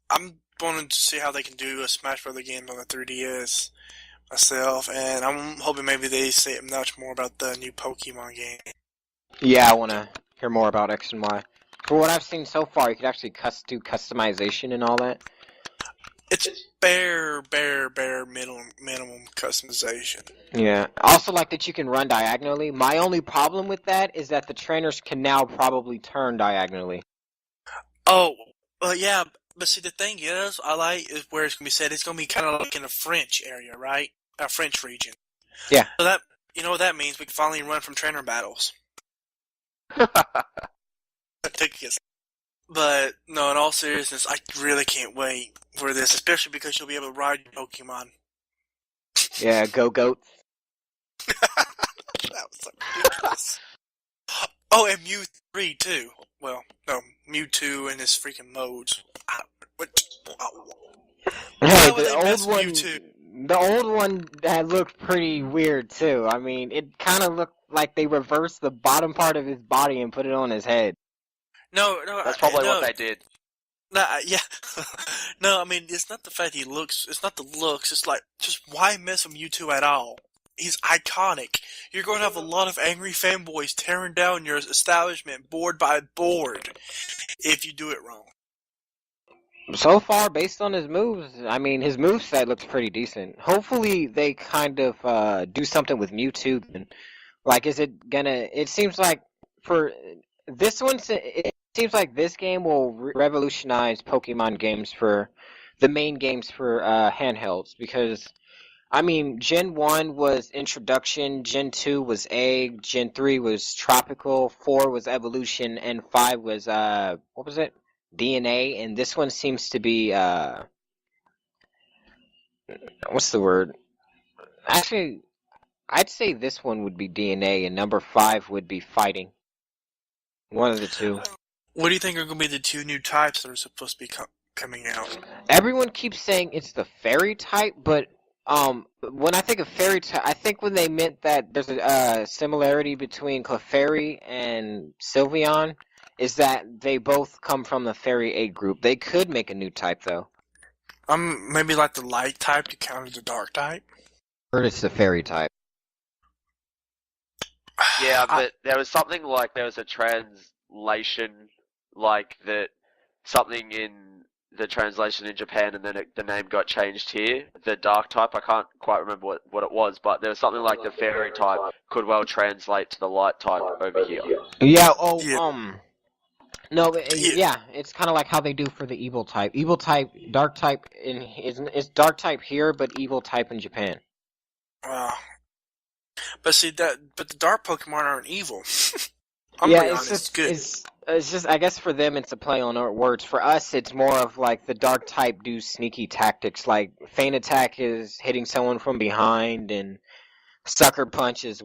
I'm wanting to see how they can do a Smash Bros. Game on the 3DS myself, and I'm hoping maybe they say much more about the new Pokemon game. Yeah, I want to hear more about X and Y. For what I've seen so far, you could actually do customization and all that. It's bare minimum customization. Yeah. I also like that you can run diagonally. My only problem with that is that the trainers can now probably turn diagonally. Oh, well, yeah, but see, the thing is, I like is where it's going to be said. It's going to be kind of like in a French area, right? A French region. Yeah. So that, you know what that means? We can finally run from trainer battles. But, no, in all seriousness, I really can't wait for this, especially because you'll be able to ride your Pokemon. Yeah, go goat. That was so ridiculous. Oh, and Mew3 too. Well, no, Mewtwo and his freaking modes. Hey, the old one had looked pretty weird too. I mean, it kind of looked like they reversed the bottom part of his body and put it on his head. No, that's probably what they did. Yeah. No, I mean, it's not the fact he looks, it's not the looks, it's like, just why mess with Mewtwo at all? He's iconic. You're going to have a lot of angry fanboys tearing down your establishment board by board if you do it wrong. So far, based on his moves, I mean, his moveset looks pretty decent. Hopefully, they kind of do something with Mewtwo. Like, is it gonna... It seems like for this one, it seems like this game will revolutionize Pokemon games for the main games for handhelds, because I mean, Gen 1 was Introduction, Gen 2 was Egg, Gen 3 was Tropical, 4 was Evolution, and 5 was, what was it? DNA, and this one seems to be, what's the word? Actually, I'd say this one would be DNA, and number 5 would be Fighting. One of the two. What do you think are going to be the two new types that are supposed to be coming out? Everyone keeps saying it's the Fairy type, but when I think of Fairy type, I think when they meant that there's a similarity between Clefairy and Sylveon, is that they both come from the Fairy 8 group. They could make a new type, though. Maybe like the Light type to counter the Dark type? Or it's the Fairy type. Yeah, but there was something like, there was a translation, like that something in the translation in Japan, and then the name got changed here. The dark type, I can't quite remember what it was, but there was something like the fairy type could well translate to the light type over here. Yeah. Yeah. No, Yeah. yeah, it's kind of like how they do for the evil type. Evil type, dark type is dark type here, but evil type in Japan. But see but the dark Pokemon aren't evil. I'm Yeah, gonna be it's honest. just Good. it's just I guess for them it's a play on our words. For us, it's more of like the dark type do sneaky tactics. Like feint attack is hitting someone from behind, and sucker punch is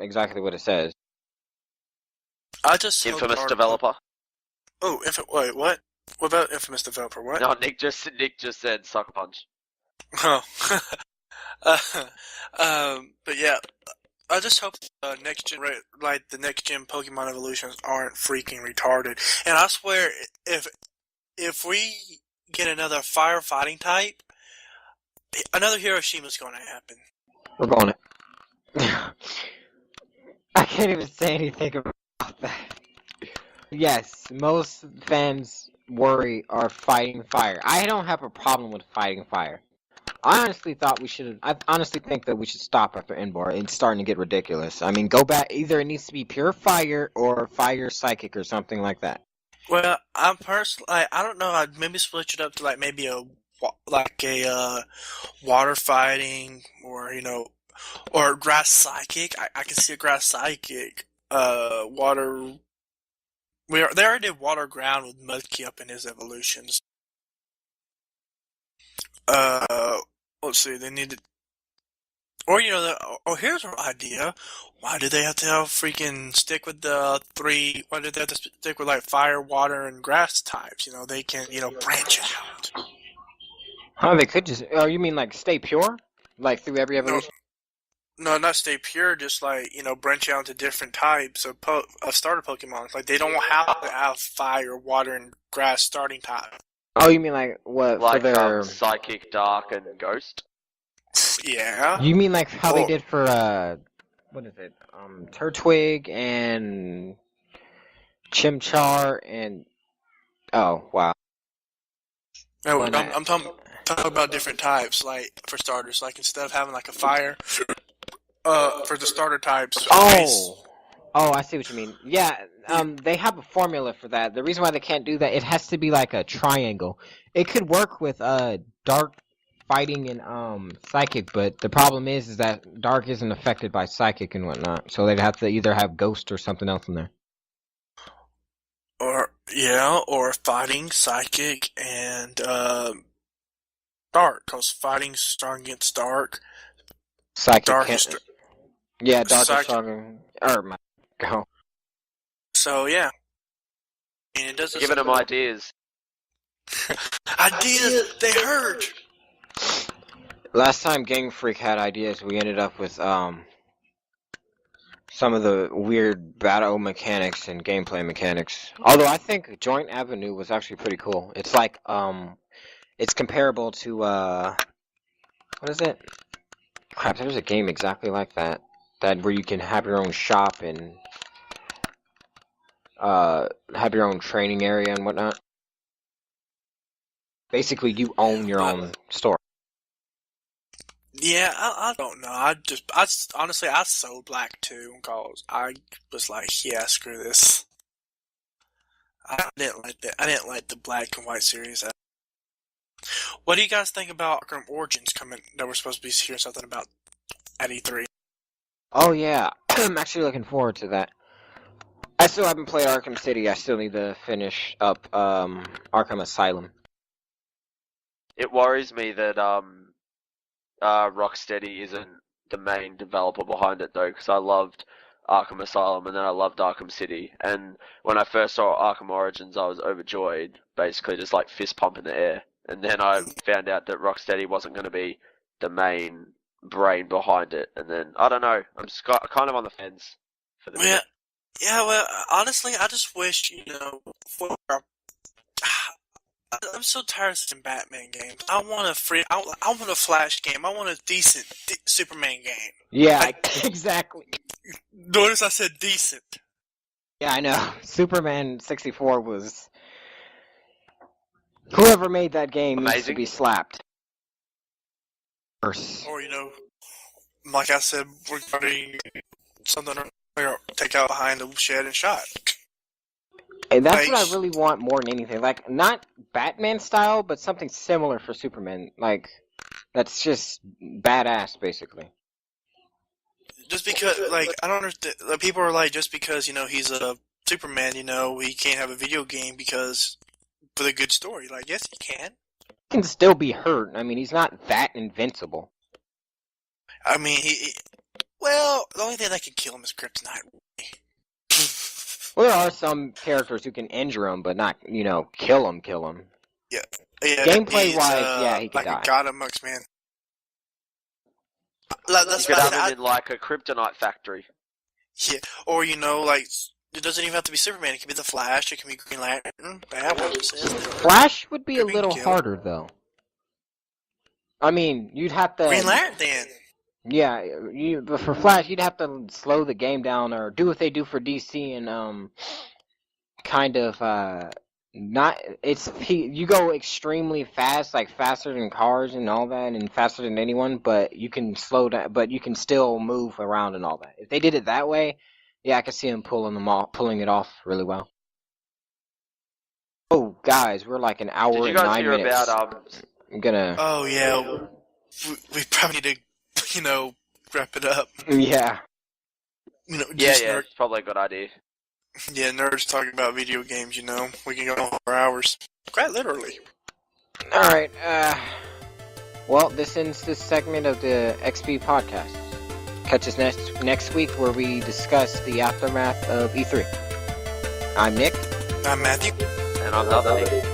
exactly what it says. I just hope Infamous our developer. wait, what? What about Infamous developer? What? No, Nick just said sucker punch. Oh. But yeah, I just hope the next gen Pokemon evolutions aren't freaking retarded. And I swear, if we get another firefighting type, another Hiroshima's going to happen. We're going to. I can't even say anything about that. Yes, most fans worry are fighting fire. I don't have a problem with fighting fire. I honestly think that we should stop after Inbar. It's starting to get ridiculous. I mean, go back. Either it needs to be pure fire or fire psychic or something like that. Well, I'm personally, I don't know. I'd maybe split it up to maybe a water fighting, or or grass psychic. I can see a grass psychic. Water. They already did water ground with Mudkey up in his evolutions. Let's see. They needed, or here's an idea. Why do they have to freaking stick with the three? Why do they have to stick with fire, water, and grass types? They can branch out. Oh, they could just. Oh, you mean like stay pure, like through every evolution? No, not stay pure. Just branch out into different types of starter Pokemon. Like they don't have to have fire, water, and grass starting type. Oh, you mean like what? Like for their... Psychic, Dark, and Ghost? Yeah. You mean like how they did for what is it? Turtwig and Chimchar and oh wow. No, I'm talking about different types. Like for starters, instead of having a fire, for the starter types. Oh, I see what you mean. Yeah, they have a formula for that. The reason why they can't do that, it has to be like a triangle. It could work with dark fighting and psychic, but the problem is that dark isn't affected by psychic and whatnot. So they'd have to either have ghost or something else in there. Or fighting psychic and dark, because fighting strong against dark. Psychic Dark can't. is Yeah, dark psychic. is stronger. Or go. So yeah, and it doesn't. Giving them ideas. Ideas, they hurt. Last time Game Freak had ideas, we ended up with some of the weird battle mechanics and gameplay mechanics. Although I think Joint Avenue was actually pretty cool. It's like it's comparable to what is it? Crap, there's a game exactly like that. Where you can have your own shop and have your own training area and whatnot. Basically, you own your own store. Yeah, I don't know. Honestly, I sold Black 2 because I was like, yeah, screw this. I didn't like that. I didn't like the Black and White series. What do you guys think about Arkham Origins coming? That we're supposed to be hearing something about at E3. Oh yeah, I'm actually looking forward to that. I still haven't played Arkham City. I still need to finish up Arkham Asylum. It worries me that Rocksteady isn't the main developer behind it though, because I loved Arkham Asylum and then I loved Arkham City. And when I first saw Arkham Origins, I was overjoyed, basically just fist pump in the air. And then I found out that Rocksteady wasn't going to be the main brain behind it. And then I don't know, I'm just kind of on the fence for the minute. Yeah. Well, honestly, I just wish for. I'm so tired of seeing Batman games. I want a Flash game. I want a decent Superman game. Yeah, exactly. Notice I said decent. Yeah, I know. Superman 64 was... Whoever made that game needs to Amazing. be slapped. Worse. Or, like I said, regarding something take out behind the shed and shot. And that's what Like- I really want more than anything. Like, not Batman style, but something similar for Superman. Like, that's just badass, basically. Just because, like, I don't understand. Like, people are like, just because, he's a Superman, he can't have a video game because for the good story. Like, yes, he can. He can still be hurt. I mean, he's not that invincible. I mean, well, the only thing that can kill him is kryptonite. Well, there are some characters who can injure him, but not, kill him. Yeah, Gameplay-wise, he could like die. a god amongst men. That's You could what have him in like a kryptonite factory. Yeah, or like it doesn't even have to be Superman. It can be the Flash. It can be Green Lantern. Batman. Flash would be a Could be little killed. harder, though. I mean, you'd have to... Green Lantern, then. Yeah, but for Flash, you'd have to slow the game down, or do what they do for DC and, kind of, not... You go extremely fast, like faster than cars and all that, and faster than anyone, but you can slow down, but you can still move around and all that. If they did it that way, yeah, I could see him pulling it off really well. Oh, guys, we're like an hour Did you and guys 9 hear minutes. about I'm gonna... Oh yeah, we probably need to, wrap it up. Yeah. Yeah, Just it's probably a good idea. nerds talking about video games. We can go on for hours. Quite literally. Alright, well, this ends this segment of the XP podcast. Catch us next week where we discuss the aftermath of E3. I'm Nick. I'm Matthew. And I'm not Nick.